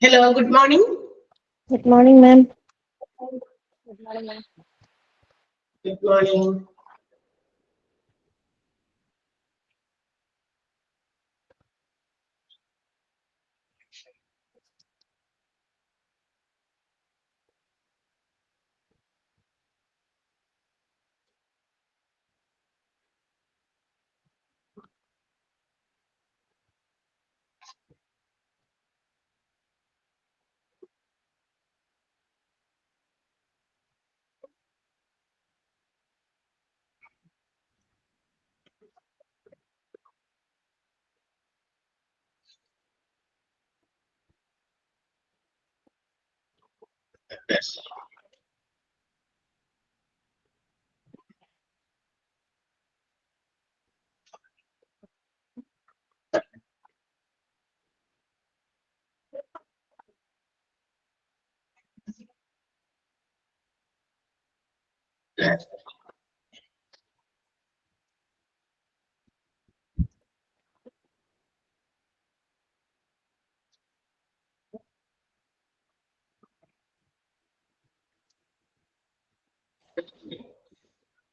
Hello, good morning. Good morning, ma'am. Good morning, ma'am. Good morning.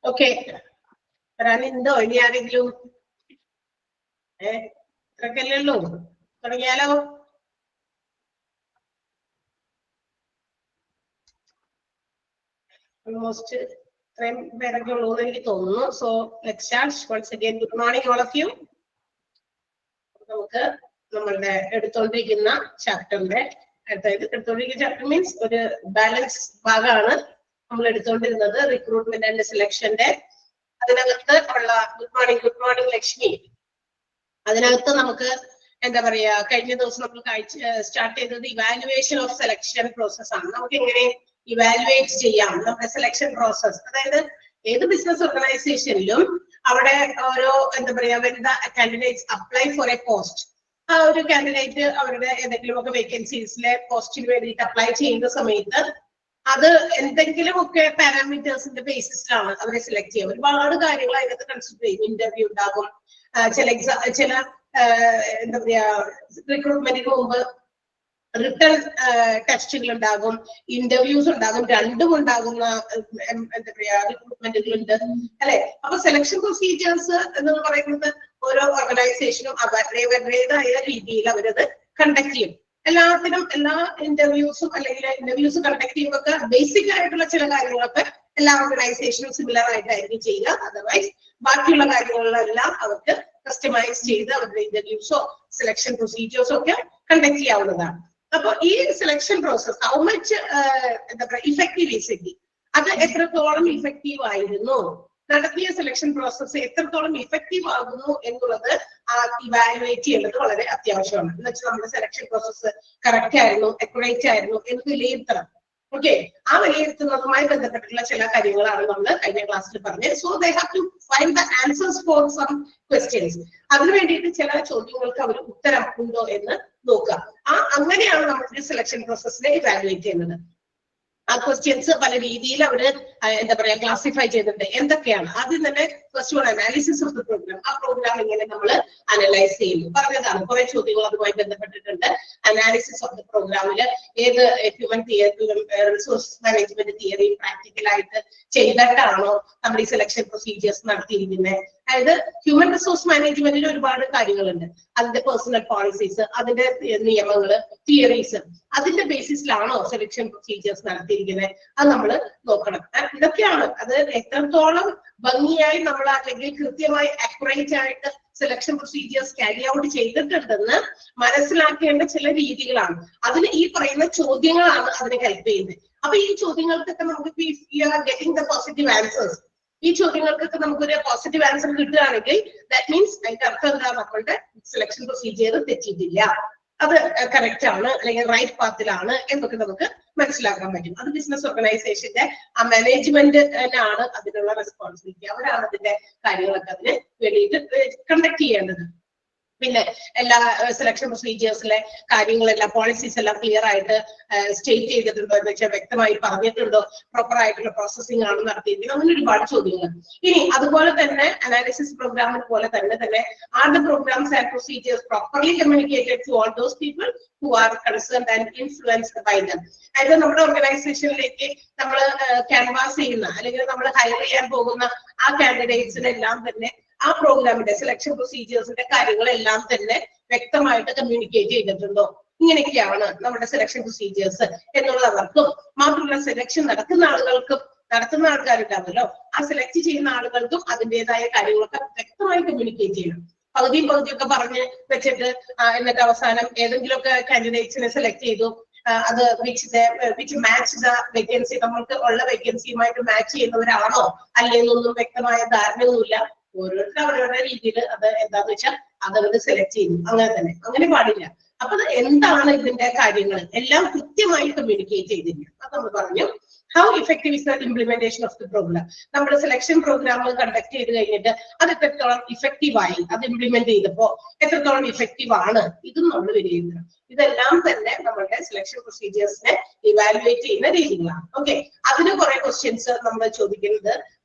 Okay. വരാനുണ്ടോ ഇനി ആരെങ്കിലും? ഇത്രക്കല്ലേ ഉള്ളൂ. തുടങ്ങിയാലോ? ഓൾമോസ്റ്റ് ഇത്രയും പേരൊക്കെ ഉള്ളൂ എന്ന് എനിക്ക് തോന്നുന്നു. So let's start. Once again good morning all of you. നമുക്ക് നമ്മളുടെ എടുത്തോണ്ടിരിക്കുന്ന ചാപ്റ്ററിന്റെ എടുത്തോണ്ടിരിക്കുന്ന ചാപ്റ്റർ മീൻസ് ഒരു ബാലൻസ് ഭാഗമാണ് നമ്മൾ എടുത്തോണ്ടിരുന്നത്, റിക്രൂട്ട്മെന്റ് ആൻഡ് സെലക്ഷന്റെ. അതിനകത്ത് ഉള്ള ഗുഡ് മോർണിംഗ് ലക്ഷ്മി. അതിനകത്ത് നമുക്ക് എന്താ പറയാ, കഴിഞ്ഞ ദിവസം നമ്മൾ സ്റ്റാർട്ട് ചെയ്തത് ഇവാലുവേഷൻ ഓഫ് സെലക്ഷൻ പ്രോസസ് ആണ്. നമുക്ക് എങ്ങനെ ഇവാലുവേറ്റ് ചെയ്യാം നമ്മുടെ സെലക്ഷൻ പ്രോസസ്. അതായത് ഏത് ബിസിനസ് ഓർഗനൈസേഷനിലും അവിടെ ഓരോ എന്താ പറയാ, വരുന്ന candidates apply for A post. ആ ഒരു കാൻഡിഡേറ്റ് അവരുടെ ഏതെങ്കിലുമൊക്കെ വേക്കൻസീസിലെ പോസ്റ്റിന് വേണ്ടിയിട്ട് അപ്ലൈ ചെയ്യുന്ന സമയത്ത് അത് എന്തെങ്കിലുമൊക്കെ പാരാമീറ്റേഴ്സിന്റെ ബേസിസിലാണ് അവരെ സെലക്ട് ചെയ്യുക. ഒരുപാട് കാര്യങ്ങൾ അതിനകത്ത് കൺസിഡർ ചെയ്യും. ഇന്റർവ്യൂ ഉണ്ടാകും, ചില എന്താ പറയാ, റിക്രൂട്ട്മെന്റിന് മുമ്പ് റിട്ടേൺ ടെസ്റ്റുകൾ ഉണ്ടാകും, ഇന്റർവ്യൂസ് ഉണ്ടാകും, രണ്ടും ഉണ്ടാകുന്ന എന്താ പറയാ റിക്രൂട്ട്മെന്റുകളുണ്ട് അല്ലെ. അപ്പൊ സെലക്ഷൻ പ്രൊസീജിയേഴ്സ് എന്ന് പറയുന്നത് ഓരോ ഓർഗനൈസേഷനും അവരുടേതായ രീതിയിൽ അവരത് കണ്ടക്ട് ചെയ്യും. എല്ലാത്തിനും എല്ലാ ഇന്റർവ്യൂസും അല്ലെങ്കിൽ ഇന്റർവ്യൂസ് കണ്ടക്ട് ചെയ്യുമ്പോൾ ബേസിക് ആയിട്ടുള്ള ചില കാര്യങ്ങളൊക്കെ എല്ലാ ഓർഗനൈസേഷനും സിമിലർ ആയിട്ടായിരിക്കും ചെയ്യുക. അതർവൈസ് ബാക്കിയുള്ള കാര്യങ്ങളിലെല്ലാം അവർക്ക് കസ്റ്റമൈസ് ചെയ്ത് അവരുടെ ഇന്റർവ്യൂസോ സെലക്ഷൻ പ്രൊസീജിയേഴ്സോ ഒക്കെ കണ്ടക്ട് ചെയ്യാവുന്നതാണ്. അപ്പൊ ഈ സെലക്ഷൻ പ്രോസസ് ഹൗ മച്ച് എന്താ പറയുക ഇഫക്റ്റീവ് ഈസ് അത് എത്രത്തോളം ഇഫക്റ്റീവ് ആയിരുന്നു, നടത്തിയ സെലക്ഷൻ പ്രോസസ് എത്രത്തോളം ഇഫക്റ്റീവ് ആകുന്നു എന്നുള്ളത് ഇവാലുവേറ്റ് ചെയ്യേണ്ടത് വളരെ അത്യാവശ്യമാണ്. എന്ന് വെച്ചാൽ നമ്മുടെ സെലക്ഷൻ പ്രോസസ് കറക്റ്റ് ആയിരുന്നു, അക്യുറേറ്റ് ആയിരുന്നു എന്ന് വിലയിരുത്തണം. ഓക്കെ, ആ വിലയിരുത്തുന്നതുമായി ബന്ധപ്പെട്ടുള്ള ചില കാര്യങ്ങളാണ് നമ്മൾ കഴിഞ്ഞ ക്ലാസ്സിൽ പറഞ്ഞത്. So they have to find the answers for some questions. അതിനു വേണ്ടിയിട്ട് ചില ചോദ്യങ്ങൾക്ക് അവർ ഉത്തരം ഉണ്ടോ എന്ന് നോക്കുക. അങ്ങനെയാണ് നമ്മുടെ സെലക്ഷൻ പ്രോസസ്സിനെ ഇവാലുവേറ്റ് ചെയ്യുന്നത്. ആ ക്വസ്റ്റ്യൻസ് പല രീതിയിൽ അവര് എന്താ പറയാ ക്ലാസിഫൈ ചെയ്തിട്ടുണ്ട്. എന്തൊക്കെയാണ്? ആദ്യം തന്നെ first one analysis of the programme. ആ പ്രോഗ്രാം എങ്ങനെ നമ്മൾ അനലൈസ് ചെയ്യുന്നു പറഞ്ഞതാണ്. കുറെ ചോദ്യങ്ങൾ അതുമായി ബന്ധപ്പെട്ടിട്ടുണ്ട്. അനാലിസിസ് ഓഫ് ദ പ്രോഗ്രാമില് ഏത് ഹ്യൂമൻ റിസോഴ്സ് മാനേജ്മെന്റ് തിയറി പ്രാക്ടിക്കലായിട്ട് ചെയ്തിട്ടാണോ നമ്മൾ ഈ സെലക്ഷൻ പ്രൊസീജിയേഴ്സ് നടത്തിയിരിക്കുന്നത്. അതായത് ഹ്യൂമൻ റിസോഴ്സ് മാനേജ്മെന്റിൽ ഒരുപാട് കാര്യങ്ങളുണ്ട്. അതിന്റെ പേഴ്സണൽ പോളിസീസ്, അതിന്റെ നിയമങ്ങള്, തിയറീസ്, അതിന്റെ ബേസിസിലാണോ സെലക്ഷൻ പ്രൊസീജിയേഴ്സ് നടത്തിയിരിക്കുന്നത്, അത് നമ്മൾ നോക്കണം. ഇതൊക്കെയാണ് അത് എത്രത്തോളം ഭംഗിയായി നമ്മൾ അല്ലെങ്കിൽ കൃത്യമായി അക്യുറേറ്റ് ആയിട്ട് സെലക്ഷൻ പ്രൊസീജിയേഴ്സ് ക്യാരി ഔട്ട് ചെയ്തിട്ടുണ്ടെന്ന് മനസ്സിലാക്കേണ്ട ചില രീതികളാണ്. അതിന് ഈ പറയുന്ന ചോദ്യങ്ങളാണ് അതിനെ ഹെൽപ്പ് ചെയ്യുന്നത്. അപ്പൊ ഈ ചോദ്യങ്ങൾക്കൊക്കെ നമുക്ക് ഗെറ്റിംഗ് ദ പോസിറ്റീവ് ആൻസേഴ്സ്, ഈ ചോദ്യങ്ങൾക്കൊക്കെ നമുക്കൊരു പോസിറ്റീവ് ആൻസർ കിട്ടുകയാണെങ്കിൽ ദാറ്റ് മീൻസ് അതിന്റെ അർത്ഥം എന്താ, നമ്മളുടെ സെലക്ഷൻ പ്രൊസീജിയർ തെറ്റിയിട്ടില്ല, അത് കറക്റ്റ് ആണ് അല്ലെങ്കിൽ റൈറ്റ് പാത്തിലാണ് എന്നൊക്കെ നമുക്ക് മനസ്സിലാക്കാൻ പറ്റും. അത് ബിസിനസ് ഓർഗനൈസേഷന്റെ ആ മാനേജ്മെന്റിനാണ് അതിനുള്ള റെസ്പോൺസിബിലിറ്റി. അവരാണ് അതിന്റെ കാര്യങ്ങളൊക്കെ അതിന് വേണ്ടിയിട്ട് കണ്ടക്ട് ചെയ്യേണ്ടത്. പിന്നെ എല്ലാ സെലക്ഷൻ പ്രൊസീജിയേഴ്സിലെ കാര്യങ്ങളെല്ലാം പോളിസീസ് എല്ലാം ക്ലിയർ ആയിട്ട് സ്റ്റേറ്റ് ചെയ്തിട്ടുണ്ടോ എന്ന് വെച്ചാൽ വ്യക്തമായി പറഞ്ഞിട്ടുണ്ടോ, പ്രോപ്പർ ആയിട്ടുള്ള പ്രോസസ്സിംഗ് ആണ് നടത്തിയിരിക്കുന്നത്, അങ്ങനെ ഒരുപാട് ചോദ്യങ്ങൾ. ഇനി അതുപോലെ തന്നെ അനാലിസിസ് പ്രോഗ്രാമിന് പോലെ തന്നെ are the programmes and procedures properly communicated to all those people who are concerned and influenced by them. അതായത് നമ്മുടെ ഓർഗനൈസേഷനിലേക്ക് നമ്മൾ ക്യാൻവാസ് ചെയ്യുന്ന അല്ലെങ്കിൽ നമ്മൾ ഹയർ ചെയ്യാൻ പോകുന്ന ആ കാൻഡിഡേറ്റ്സിനെല്ലാം തന്നെ ആ പ്രോഗ്രാമിന്റെ സെലക്ഷൻ പ്രൊസീജിയേഴ്സിന്റെ കാര്യങ്ങളെല്ലാം തന്നെ വ്യക്തമായിട്ട് കമ്മ്യൂണിക്കേറ്റ് ചെയ്തിട്ടുണ്ടോ, ഇങ്ങനെയൊക്കെയാണ് നമ്മുടെ സെലക്ഷൻ പ്രൊസീജിയേഴ്സ് എന്നുള്ളത് അവർക്കും മാത്രമല്ല സെലക്ഷൻ നടത്തുന്ന ആൾക്കാരുണ്ടാവുമല്ലോ, ആ സെലക്ട് ചെയ്യുന്ന ആളുകൾക്കും അതിൻ്റെതായ കാര്യങ്ങളൊക്കെ വ്യക്തമായി കമ്മ്യൂണിക്കേറ്റ് ചെയ്യണം. പകുതിയൊക്കെ പറഞ്ഞ് വെച്ചിട്ട് എന്നിട്ട് അവസാനം ഏതെങ്കിലുമൊക്കെ കാൻഡിഡേറ്റ്സിനെ സെലക്ട് ചെയ്തു, അത് വിച്ച് മാച്ച് ദ വേക്കൻസി, നമ്മൾക്ക് ഉള്ള വേക്കൻസിയുമായിട്ട് മാച്ച് ചെയ്യുന്നവരാണോ അല്ലേന്നൊന്നും വ്യക്തമായ ധാരണയൊന്നുമില്ല. ഓരോരുത്തരും അവരവരുടെ രീതിയിൽ അത് എന്താന്ന് വെച്ചാൽ അതവർ സെലക്ട് ചെയ്തു, അങ്ങനെ പാടില്ല. അപ്പൊ എന്താണ് ഇതിന്റെ കാര്യങ്ങൾ എല്ലാം കൃത്യമായി കമ്മ്യൂണിക്കേറ്റ് ചെയ്തിരിക്കും. അത് നമ്മൾ പറഞ്ഞു. How effective is the implementation of the programme. നമ്മുടെ സെലക്ഷൻ പ്രോഗ്രാം കണ്ടക്ട് ചെയ്ത് കഴിഞ്ഞിട്ട് അത് എത്രത്തോളം ഇഫക്റ്റീവായി, അത് ഇംപ്ലിമെന്റ് ചെയ്തപ്പോ എത്രത്തോളം ഇഫക്റ്റീവ് ആണ്, ഇതും നമ്മൾ വിലയിരുത്തണം. ഇതെല്ലാം തന്നെ നമ്മുടെ സെലക്ഷൻ പ്രൊസീജിയേഴ്സിനെ ഇവാലുവേറ്റ് ചെയ്യുന്ന രീതികളാണ്. ഓക്കെ, അതിന് കുറെ ക്വസ്റ്റ്യൻസ് നമ്മൾ ചോദിക്കുന്നത്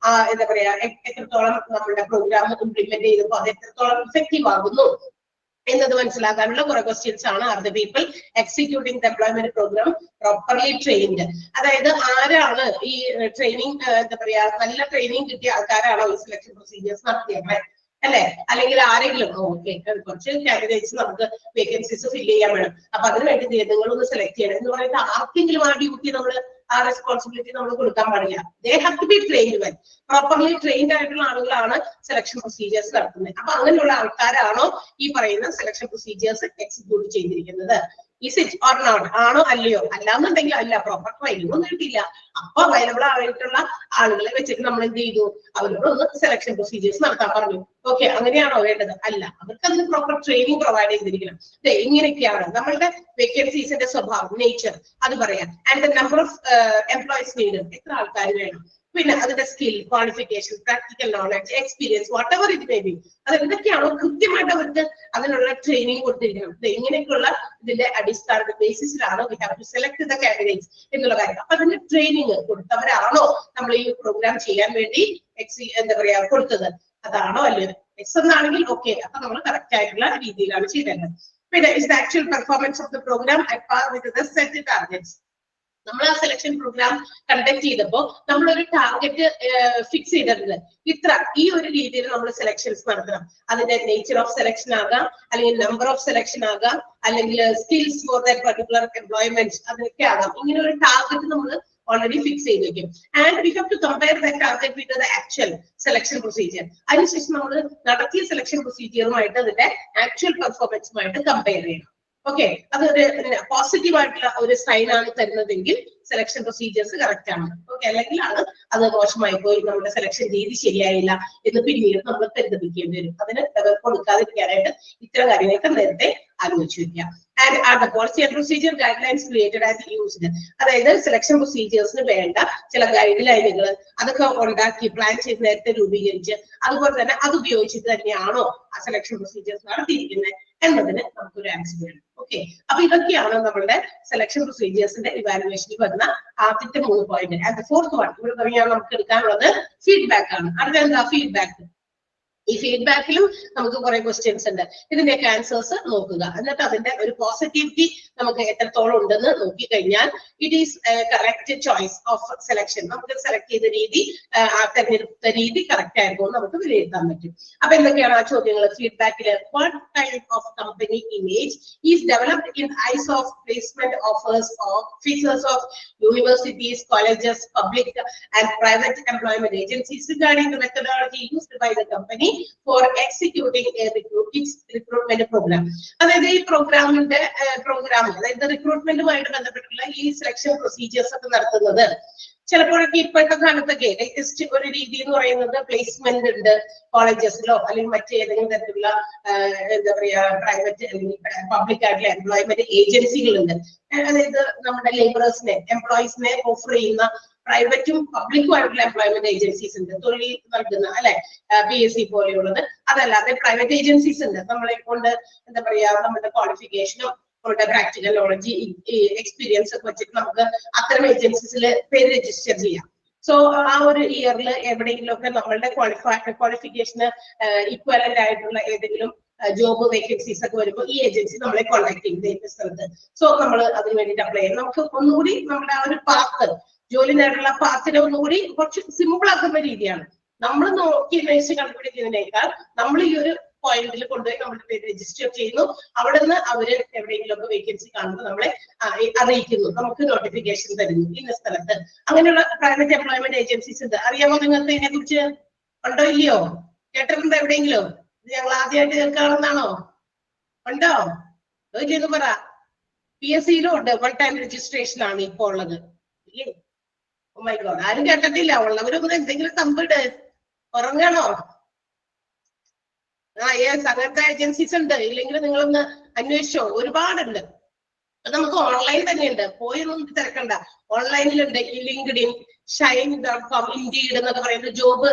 എന്താ പറയാ, എത്രത്തോളം നമ്മുടെ പ്രോഗ്രാം ഇംപ്ലിമെന്റ് ചെയ്തപ്പോ അത് എത്രത്തോളം ഇഫക്റ്റീവ് ആകുന്നു എന്നത് മനസ്സിലാക്കാനുള്ള കുറെ ക്വസ്റ്റ്യൻസ് ആണ്. Are the people executing the employment programme properly trained. അതായത് ആരാണ് ഈ ട്രെയിനിങ്, എന്താ പറയാ, നല്ല ട്രെയിനിങ് കിട്ടിയ ആൾക്കാരാണോ ഈ സെലക്ഷൻ പ്രൊസീജിയേഴ്സ് നടത്തിയത് അല്ലെ, അല്ലെങ്കിൽ ആരെങ്കിലും ഓക്കെ കുറച്ച് കാൻഡിഡേറ്റ്സ് നമുക്ക് വേക്കൻസീസ് ഫില്ല് ചെയ്യാൻ വേണം, അപ്പൊ അതിന് വേണ്ടി നിങ്ങളൊന്ന് സെലക്ട് ചെയ്യണം എന്ന് പറയുന്നത് ആർക്കെങ്കിലും ആ ഡ്യൂട്ടി ആ റെസ്പോൺസിബിലിറ്റി നമ്മൾ കൊടുക്കാൻ പാടില്ല. They have to be trained well. Properly trained ആയിട്ടുള്ള ആളുകളാണ് സെലക്ഷൻ പ്രൊസീജിയേഴ്സ് നടത്തുന്നത്. അപ്പൊ അങ്ങനെയുള്ള ആൾക്കാരാണോ ഈ പറയുന്ന സെലക്ഷൻ പ്രൊസീജിയേഴ്സ് എക്സിക്യൂട്ട് ചെയ്തിരിക്കുന്നത്? ഇസ് ഇറ്റ് ഓർ നോട്ട്, ആണോ അല്ലയോ? അല്ലാന്നുണ്ടെങ്കിൽ അല്ല, പ്രോപ്പർ ട്രെയിനിങ് ഒന്നും കിട്ടിയില്ല, അപ്പൊ അവൈലബിൾ ആയിട്ടുള്ള ആളുകളെ വെച്ചിട്ട് നമ്മൾ എന്ത് ചെയ്തു, അവരോട് ഒന്ന് സെലക്ഷൻ പ്രൊസീജിയേഴ്സ് നടത്താൻ പറഞ്ഞു. ഓക്കെ, അങ്ങനെയാണോ വേണ്ടത്? അല്ല, അവർക്ക് അതിന് പ്രോപ്പർ ട്രെയിനിങ് പ്രൊവൈഡ് ചെയ്തിരിക്കണം. ഇങ്ങനെയൊക്കെയാണ് നമ്മളുടെ വേക്കൻസീസിന്റെ സ്വഭാവം, നേച്ചർ, അത് പറയാം. And the number of employees needed, എത്ര ആൾക്കാർ വേണം, പിന്നെ അതിന്റെ skill, qualification, practical knowledge, experience, what ever it may be, അത് എന്തൊക്കെയാണോ കൃത്യമായിട്ട് അവർക്ക് അതിനുള്ള ട്രെയിനിങ് കൊടുത്തിരിക്കണം. ഇങ്ങനെയൊക്കെയുള്ള ഇതിന്റെ അടിസ്ഥാന ബേസിസിലാണ് we have to select the candidates എന്നുള്ള കാര്യം. അപ്പൊ അതിന്റെ ട്രെയിനിങ് കൊടുത്തവരാണോ നമ്മൾ ഈ പ്രോഗ്രാം ചെയ്യാൻ വേണ്ടി എന്താ പറയാ കൊടുത്തത്, അതാണോ അല്ലയോ? എക്സ് എന്നാണെങ്കിൽ ഓക്കെ, അപ്പൊ നമ്മൾ കറക്റ്റ് ആയിട്ടുള്ള രീതിയിലാണ് ചെയ്തത്. പിന്നെ is the actual performance of the programme at par with the set targets. നമ്മൾ ആ സെലക്ഷൻ പ്രോഗ്രാം കണ്ടക്ട് ചെയ്തപ്പോ നമ്മളൊരു ടാർഗറ്റ് ഫിക്സ് ചെയ്തിട്ടുണ്ട്, ഇത്ര ഈ ഒരു രീതിയിൽ നമ്മൾ സെലക്ഷൻസ് നടത്തണം. അതിന്റെ നേച്ചർ ഓഫ് സെലക്ഷൻ ആകാം, അല്ലെങ്കിൽ നമ്പർ ഓഫ് സെലക്ഷൻ ആകാം, അല്ലെങ്കിൽ skills for that particular employment, അതൊക്കെ ആകാം. ഇങ്ങനെ ഒരു ടാർഗറ്റ് നമ്മൾ already fix ചെയ്തിരിക്കും. And we have to compare the target with the actual selection procedure. അതിനുശേഷം നമ്മൾ നടത്തിയ സെലക്ഷൻ പ്രൊസീജിയറുമായിട്ട് അതിന്റെ ആക്ച്വൽ പെർഫോമൻസുമായിട്ട് കമ്പയർ ചെയ്യണം. ഓക്കെ, അതൊരു പോസിറ്റീവ് ആയിട്ടുള്ള ഒരു സൈൻ ആണ് തരുന്നതെങ്കിൽ സെലക്ഷൻ പ്രൊസീജിയേഴ്സ് കറക്റ്റ് ആണ്. ഓക്കെ, അല്ലെങ്കിൽ അത് മോശമായി പോയി, നമ്മുടെ സെലക്ഷൻ രീതി ശരിയായില്ല എന്ന് പിന്നീട് നമ്മൾ പരിതപിക്കേണ്ടി വരും. അതിന് കൊടുക്കാതിരിക്കാനായിട്ട് ഇത്തരം കാര്യങ്ങളൊക്കെ നേരത്തെ ആലോചിച്ച് വെക്കാം. And are the policy and procedure guide lines created and used. അതായത് സെലക്ഷൻ പ്രൊസീജിയേഴ്സിന് വേണ്ട ചില ഗൈഡ് ലൈനുകൾ അതൊക്കെ ഉണ്ടാക്കി പ്ലാൻ ചെയ്ത് നേരത്തെ രൂപീകരിച്ച് അതുപോലെ തന്നെ അത് ഉപയോഗിച്ചിട്ട് തന്നെയാണോ ആ സെലക്ഷൻ പ്രൊസീജിയേഴ്സ് നടത്തിയിരിക്കുന്നത് എന്നതിന് നമുക്കൊരു ആൻസർ വേണം. ഓക്കെ, അപ്പൊ ഇതൊക്കെയാണ് നമ്മളുടെ സെലക്ഷൻ പ്രൊസീജിയേഴ്സിന്റെ ഇവാലുവേഷനിൽ വരുന്ന ആദ്യത്തെ 3 പോയിന്റ്. ആൻഡ് ഫോർത്ത് വൺ ഇവിടെ പറഞ്ഞാൽ നമുക്ക് എടുക്കാനുള്ളത് ഫീഡ്ബാക്ക് ആണ്. അടുത്ത ഫീഡ്ബാക്ക്. ഈ ഫീഡ്ബാക്കിലും നമുക്ക് കുറെ ക്വസ്റ്റ്യൻസ് ഉണ്ട്. ഇതിന്റെയൊക്കെ ആൻസേഴ്സ് നോക്കുക, എന്നിട്ട് അതിന്റെ ഒരു പോസിറ്റിവിറ്റി നമുക്ക് എത്രത്തോളം ഉണ്ടെന്ന് നോക്കിക്കഴിഞ്ഞാൽ it is correct choice of selection. നമുക്ക് സെലക്ട് ചെയ്ത രീതി, തെരഞ്ഞെടുത്ത രീതി കറക്റ്റ് ആയിരുന്നു നമുക്ക് വിലയിരുത്താൻ പറ്റും. അപ്പൊ എന്തൊക്കെയാണ് ആ ചോദ്യങ്ങൾ ഫീഡ്ബാക്കിൽ? What type of company image is developed in eyes of placement officers of universities, colleges, public and private employment agencies regarding the methodology used by the company for executing a recruitment program. അതായത് ഈ പ്രോഗ്രാമിന്റെ അതായത് റിക്രൂട്ട്മെന്റുമായിട്ട് ബന്ധപ്പെട്ടുള്ള ഈ selection procedures ഒക്കെ നടത്തുന്നത് ചിലപ്പോഴൊക്കെ ഇപ്പോഴത്തെ കാലത്തൊക്കെ ലേറ്റസ്റ്റ് ഒരു രീതി എന്ന് പറയുന്നത് പ്ലേസ്മെന്റ് ഉണ്ട് കോളേജസിലോ അല്ലെങ്കിൽ മറ്റേതെങ്കിലും തരത്തിലുള്ള എന്താ പറയാ പ്രൈവറ്റ് അല്ലെങ്കിൽ പബ്ലിക് ആയിട്ടുള്ള എംപ്ലോയ്മെന്റ് ഏജൻസികളുണ്ട്. അതായത് നമ്മുടെ ലേബറേഴ്സിനെ എംപ്ലോയീസിനെ ഓഫർ ചെയ്യുന്ന പ്രൈവറ്റും പബ്ലിക്കും ആയിട്ടുള്ള എംപ്ലോയ്മെന്റ് ഏജൻസീസ് ഉണ്ട്, തൊഴിൽ നൽകുന്ന അല്ലെ, PSC പോലെയുള്ളത്. അതല്ലാതെ പ്രൈവറ്റ് ഏജൻസീസ് ഉണ്ട്, നമ്മളെ കൊണ്ട് എന്താ പറയാ നമ്മുടെ ക്വാളിഫിക്കേഷനോ നമ്മുടെ പ്രാക്ടിക്കൽ നോളജ് എക്സ്പീരിയൻസ് ഒക്കെ വെച്ചിട്ട് നമുക്ക് അത്തരം ഏജൻസീസിൽ പേര് രജിസ്റ്റർ ചെയ്യാം. സോ ആ ഒരു ഇയറിൽ എവിടെയെങ്കിലും ഒക്കെ നമ്മളുടെ ക്വാളിഫിക്കേഷന് ഇക്വലന്റ് ആയിട്ടുള്ള ഏതെങ്കിലും ജോബ് വേക്കൻസീസ് ഒക്കെ വരുമ്പോൾ ഈ ഏജൻസി നമ്മളെ കോൺടാക്ട് ചെയ്യും സ്ഥലത്ത്. സോ നമ്മൾ അതിന് വേണ്ടിയിട്ട് അപ്ലൈ ചെയ്യും. നമുക്ക് ഒന്നുകൂടി നമ്മുടെ ആ ഒരു പാത്ത്, ജോലി നേടാനുള്ള പാത്തിനെ ഒന്നുകൂടി കുറച്ച് സിമ്പിൾ ആക്കുന്ന രീതിയാണ്. നമ്മൾ നോക്കി അന്വേഷിച്ച് കണ്ടുപിടിക്കുന്നതിനേക്കാൾ നമ്മൾ ഈ ഒരു പോയിന്റിൽ കൊണ്ടുപോയി നമ്മുടെ പേര് രജിസ്റ്റർ ചെയ്യുന്നു. അവിടെ നിന്ന് അവര് എവിടെയെങ്കിലും ഒക്കെ വേക്കൻസി കാണുമ്പോൾ നമ്മളെ അറിയിക്കുന്നു, നമുക്ക് നോട്ടിഫിക്കേഷൻ തരുന്നു ഇന്ന സ്ഥലത്ത്. അങ്ങനെയുള്ള പ്രൈവറ്റ് എംപ്ലോയ്മെന്റ് ഏജൻസീസ് ഉണ്ട്. അറിയാമോ നിങ്ങൾക്ക് ഇതിനെ കുറിച്ച്? ഉണ്ടോ ഇല്ലയോ? കേട്ടിട്ടുണ്ടോ എവിടെയെങ്കിലും? ഇത് ഞങ്ങൾ ആദ്യമായിട്ട് കേൾക്കാണെന്നാണോ? ഉണ്ടോ? ചെയ്ത് പറ. PSCയിലും ഉണ്ട്, 1 ടൈം രജിസ്ട്രേഷൻ ആണ് ഇപ്പൊ ഉള്ളത്. ഓ മൈ ഗോഡ്, ആരും കേട്ടിട്ടില്ല. ഉള്ളവരൊന്നും എന്തെങ്കിലും തമ്പിട് ഉറങ്ങണോ? യെസ്, അങ്ങനത്തെ ഏജൻസീസ് ഉണ്ട്. ഇല്ലെങ്കിൽ നിങ്ങളൊന്ന് അന്വേഷിച്ചോ, ഒരുപാടുണ്ട്. നമുക്ക് ഓൺലൈൻ തന്നെയുണ്ട്, പോയൊന്നും തിരക്കണ്ട. ഓൺലൈനിലുണ്ട്. ഈ ലിങ്ക്ഡിൻ, ഷൈൻ.com, ഇൻഡീഡ് എന്നൊക്കെ പറയുന്ന ജോബ്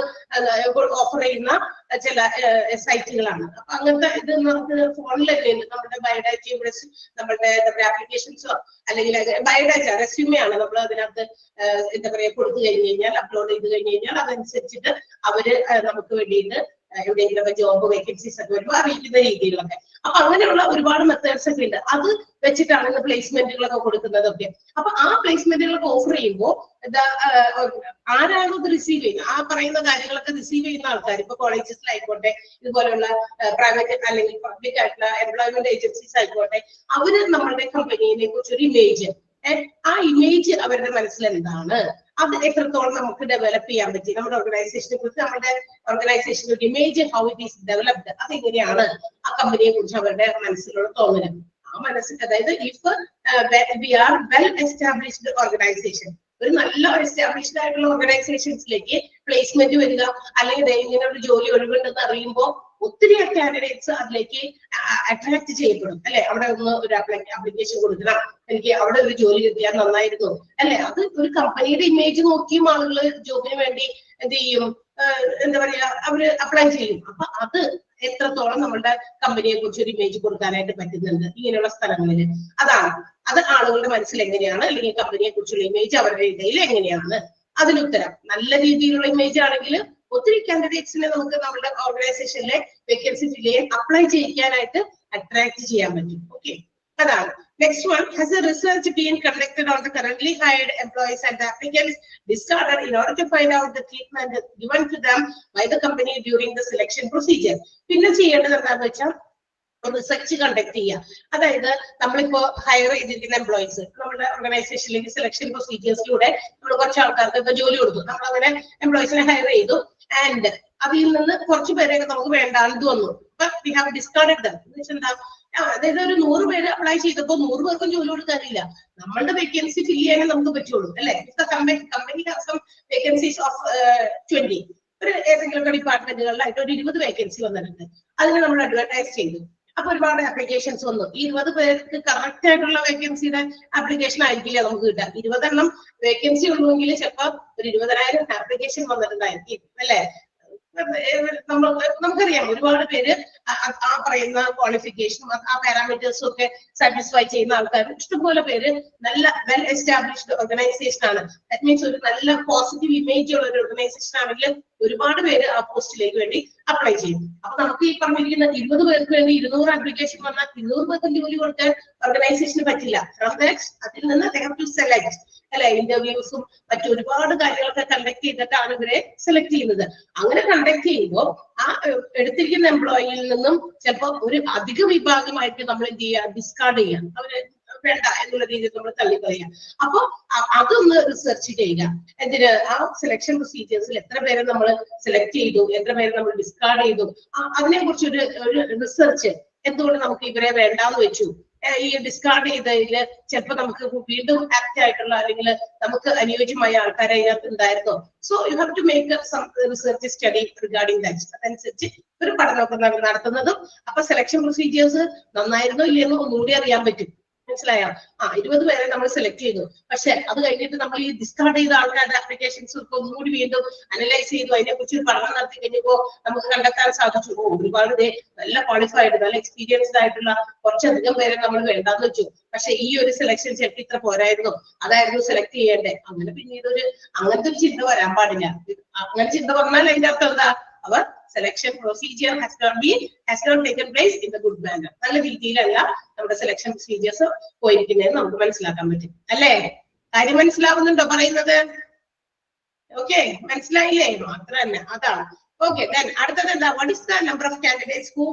ഓഫർ ചെയ്യുന്ന ചില സൈറ്റുകളാണ്. അപ്പൊ അങ്ങനത്തെ ഇത് നമുക്ക് ഫോണിൽ തന്നെയുണ്ട്. നമ്മുടെ ബയോഡാറ്റയും നമ്മുടെ ആപ്ലിക്കേഷൻസോ അല്ലെങ്കിൽ ബയോഡാറ്റ റെസ്യൂമെയാണ് നമ്മൾ അതിനകത്ത് എന്താ പറയാ കൊടുത്തു കഴിഞ്ഞു കഴിഞ്ഞാൽ, അപ്ലോഡ് ചെയ്ത് കഴിഞ്ഞു കഴിഞ്ഞാൽ അതനുസരിച്ചിട്ട് അവര് നമുക്ക് വേണ്ടിയിട്ട് എവിടെയെങ്കിലുമൊക്കെ ജോബ് വേക്കൻസീസ് ഒക്കെ വരുമ്പോൾ അറിയിക്കുന്ന രീതിയിലൊക്കെ. അപ്പൊ അങ്ങനെയുള്ള ഒരുപാട് മെത്തേഡ്സ് ഒക്കെ ഉണ്ട്. അത് വെച്ചിട്ടാണ് ഇന്ന് പ്ലേസ്മെന്റുകളൊക്കെ കൊടുക്കുന്നതൊക്കെ. അപ്പൊ ആ പ്ലേസ്മെന്റുകളൊക്കെ ഓഫർ ചെയ്യുമ്പോൾ ആരാണ് ഇത് റിസീവ് ചെയ്യുന്നത്, ആ പറയുന്ന കാര്യങ്ങളൊക്കെ റിസീവ് ചെയ്യുന്ന ആൾക്കാർ, ഇപ്പൊ കോളേജസിലായിക്കോട്ടെ, ഇതുപോലെയുള്ള പ്രൈവറ്റ് അല്ലെങ്കിൽ പബ്ലിക് ആയിട്ടുള്ള എംപ്ലോയ്മെന്റ് ഏജൻസീസ് ആയിക്കോട്ടെ, അവര് നമ്മളുടെ കമ്പനിയെ കുറിച്ച് ഒരു ഇമേജ്, ആ ഇമേജ് അവരുടെ മനസ്സിൽ എന്താണ്, അത് എത്രത്തോളം നമുക്ക് ഡെവലപ്പ് ചെയ്യാൻ പറ്റി, നമ്മുടെ ഓർഗനൈസേഷനെ കുറിച്ച്, നമ്മുടെ ഓർഗനൈസേഷന്റെ ഒരു image how it is developed, അതെങ്ങനെയാണ് ആ കമ്പനിയെ കുറിച്ച് അവരുടെ മനസ്സിലുള്ള തോന്നൽ. ആ മനസ്സിൽ, അതായത് if we are well established organisation, ഒരു നല്ല എസ്റ്റാബ്ലിഷ്ഡ് ആയിട്ടുള്ള ഓർഗനൈസേഷൻസിലേക്ക് പ്ലേസ്മെന്റ് വരിക, അല്ലെങ്കിൽ ഇങ്ങനെ ഒരു ജോലി ഒഴിവുണ്ടെന്ന് അറിയുമ്പോൾ ഒത്തിരി കാൻഡിഡേറ്റ്സ് അതിലേക്ക് അട്രാക്ട് ചെയ്യപ്പെടും അല്ലെ. അവിടെ ഒന്ന് ഒരു ആപ്ലിക്കേഷൻ കൊടുക്കണം, എനിക്ക് അവിടെ ഒരു ജോലി കിട്ടിയാൽ നന്നായിരുന്നു അല്ലെ. അത് ഒരു കമ്പനിയുടെ ഇമേജ് നോക്കിയും ആളുകൾ ജോബിന് വേണ്ടി എന്ത് ചെയ്യും, എന്താ പറയാ, അവര് അപ്ലൈ ചെയ്യും. അപ്പൊ അത് എത്രത്തോളം നമ്മളുടെ കമ്പനിയെ കുറിച്ച് ഒരു ഇമേജ് കൊടുക്കാനായിട്ട് പറ്റുന്നുണ്ട് ഇങ്ങനെയുള്ള സ്ഥലങ്ങളിൽ, അത് ആളുകളുടെ മനസ്സിൽ എങ്ങനെയാണ്, അല്ലെങ്കിൽ കമ്പനിയെ കുറിച്ചുള്ള ഇമേജ് അവരുടെ ഇടയിൽ എങ്ങനെയാണ്, അതിനുത്തരം. നല്ല രീതിയിലുള്ള ഇമേജ് ആണെങ്കിൽ ഒത്തിരി കാൻഡിഡേറ്റ്സിനെ നമുക്ക് നമ്മുടെ ഓർഗനൈസേഷനിലെ വേക്കൻസി ഫിൽ ചെയ്യാൻ അപ്ലൈ ചെയ്യിക്കാനായിട്ട് അട്രാക്ട് ചെയ്യാൻ പറ്റും. ഓക്കെ, അതാണ്. Next one, has a research been conducted on the currently hired employees and the applicants discarded in order to find out the treatment given to them by the company during the selection procedure? പിന്നെ ചെയ്യേണ്ടത് എന്താണെന്ന് വെച്ചാൽ research conduct ചെയ്യുക. അതായത് നമ്മളിപ്പോ higher ചെയ്തിരിക്കുന്ന employees നമ്മുടെ ഓർഗനൈസേഷനിലേക്ക് selection പ്രൊസീജിയേഴ്സിലൂടെ നമ്മൾ കുറച്ച് ആൾക്കാർക്ക് ജോലി കൊടുത്തു, നമ്മൾ അങ്ങനെ എംപ്ലോയീസിനെ ഹയർ ചെയ്തു. ആൻഡ് അതിൽ നിന്ന് കുറച്ച് പേരെയൊക്കെ നമുക്ക് വേണ്ടാണ്ട് വന്നു. We have discarded dum. എന്താ, അതായത് ഒരു 100 പേര് അപ്ലൈ ചെയ്തപ്പോൾ 100 പേർക്കും ജോലി കൊടുക്കാനില്ല. നമ്മളുടെ വേക്കൻസി ഫിൽ ചെയ്യാനേ നമുക്ക് പറ്റുള്ളൂ അല്ലെ. Company have some vacancies of 20, ഒരു ഏതെങ്കിലും ഡിപ്പാർട്ട്മെന്റുകളിലായിട്ട് ഒരു 20 വേക്കൻസി വന്നിട്ടുണ്ട്. അതിന് നമ്മൾ അഡ്വർടൈസ് ചെയ്തു. അപ്പൊ ഒരുപാട് ആപ്ലിക്കേഷൻസ് വന്നു. ഈ 20 പേർക്ക് കറക്റ്റ് ആയിട്ടുള്ള വേക്കൻസിയുടെ ആപ്ലിക്കേഷൻ ആയിരിക്കില്ല നമുക്ക് കിട്ടുക. 20 എണ്ണം വേക്കൻസി ഉള്ളുവെങ്കിൽ ചിലപ്പോൾ ഒരു 20,000 ആപ്ലിക്കേഷൻ വന്നിട്ടുണ്ടായിരിക്കും അല്ലെ. നമുക്കറിയാം ഒരുപാട് പേര് ആ പറയുന്ന ക്വാളിഫിക്കേഷനും ആ പാരാമീറ്റേഴ്സും ഒക്കെ സാറ്റിസ്ഫൈ ചെയ്യുന്ന ആൾക്കാർ ഇഷ്ടംപോലെ പേര് നല്ല വെൽ എസ്റ്റാബ്ലിഷ്ഡ് ഓർഗനൈസേഷൻ ആണ്. ദാറ്റ് മീൻസ് ഒരു നല്ല പോസിറ്റീവ് ഇമേജ് ഉള്ള ഒരു ഓർഗനൈസേഷൻ ആണെങ്കിൽ ഒരുപാട് പേര് ആ പോസ്റ്റിലേക്ക് വേണ്ടി അപ്ലൈ ചെയ്യും. അപ്പൊ നമുക്ക് ഈ പറഞ്ഞിരിക്കുന്ന 20 പേർക്ക് വേണ്ടി 200 ആപ്ലിക്കേഷൻ വന്നാൽ 200 പേർക്ക് ജോലി കൊടുക്കാൻ ഓർഗനൈസേഷന് പറ്റില്ല. അതിൽ നിന്ന് അദ്ദേഹം ടു സെലക്ട് അല്ലെ, ഇന്റർവ്യൂസും മറ്റു ഒരുപാട് കാര്യങ്ങളൊക്കെ കണ്ടക്ട് ചെയ്തിട്ടാണ് ഇവരെ സെലക്ട് ചെയ്യുന്നത്. അങ്ങനെ കണ്ടക്ട് ചെയ്യുമ്പോൾ ആ എടുത്തിരിക്കുന്ന എംപ്ലോയിയിൽ നിന്നും ചിലപ്പോൾ ഒരു അധിക വിഭാഗമായിട്ട് നമ്മൾ എന്ത് ചെയ്യുക, ഡിസ്കാർഡ് ചെയ്യാം, അവര് വേണ്ട എന്നുള്ള രീതിയിൽ നമ്മൾ തള്ളിക്കളയാം. അപ്പൊ അതൊന്ന് റിസർച്ച് ചെയ്യുക. എന്തിന്, ആ സെലക്ഷൻ പ്രൊസീജിയേഴ്സിൽ എത്ര പേരെ നമ്മൾ സെലക്ട് ചെയ്തു, എത്ര പേരെ നമ്മൾ ഡിസ്കാർഡ് ചെയ്തു, അതിനെ കുറിച്ച് ഒരു റിസർച്ച്. എന്തുകൊണ്ട് നമുക്ക് ഇവരെ വേണ്ടാന്ന് വെച്ചു, ഈ ഡിസ്കാർഡ് ചെയ്തതിൽ ചിലപ്പോൾ നമുക്ക് വീണ്ടും ആപ്റ്റ് ആയിട്ടുള്ള അല്ലെങ്കിൽ നമുക്ക് അനുയോജ്യമായ ആൾക്കാരെ അതിനകത്ത് ഉണ്ടായിരുന്നോ. So you have to make some research study regarding that. അതനുസരിച്ച് ഒരു പഠനമൊക്കെ നടത്തുന്നതും അപ്പൊ സെലക്ഷൻ പ്രൊസീജിയേഴ്സ് നന്നായിരുന്നോ ഇല്ലെന്നോ ഒന്നുകൂടി അറിയാൻ പറ്റും. മനസ്സിലായോ? 20 പേരെ നമ്മൾ സെലക്ട് ചെയ്തു. പക്ഷെ അത് കഴിഞ്ഞിട്ട് നമ്മൾ ഈ ഡിസ്കാർഡ് ചെയ്ത ആൾക്കാരുടെ ആപ്ലിക്കേഷൻസ് ഒക്കെ ഒന്നുകൂടി വീണ്ടും അനലൈസ് ചെയ്തു. അതിനെ കുറിച്ച് പഠനം നടത്തി കഴിഞ്ഞപ്പോ നമുക്ക് കണ്ടെത്താൻ സാധിച്ചു, ഒരുപാട് നല്ല ക്വാളിഫൈഡ്, നല്ല എക്സ്പീരിയൻസ്ഡ് ആയിട്ടുള്ള കുറച്ചധികം പേരെ നമ്മൾ വേണ്ടാന്ന് വെച്ചു. പക്ഷെ ഈ ഒരു സെലക്ഷൻ ചിലപ്പോൾ ഇത്ര പോരായിരുന്നു, അതായിരുന്നു സെലക്ട് ചെയ്യേണ്ടത്. അങ്ങനെ പിന്നീട് അങ്ങനത്തെ ഒരു ചിന്ത വരാൻ പാടില്ല. അങ്ങനെ ചിന്ത പറഞ്ഞാൽ അതിന്റെ അർത്ഥം എന്താ? അവർ selection procedure has not taken place in the good manner. നല്ല രീതിയിലല്ല നമ്മുടെ സെലക്ഷൻ പ്രൊസീജിയേഴ്സ് പോയിരിക്കുന്നതെന്ന് നമുക്ക് മനസ്സിലാക്കാൻ പറ്റും അല്ലേ? കാര്യം മനസ്സിലാവുന്നുണ്ടോ പറയുന്നത്? ഓക്കെ, മനസ്സിലായില്ലേ? അത്ര തന്നെ, അതാണ്. Okay, then അടുത്തത് എന്താ? What is the number of candidates who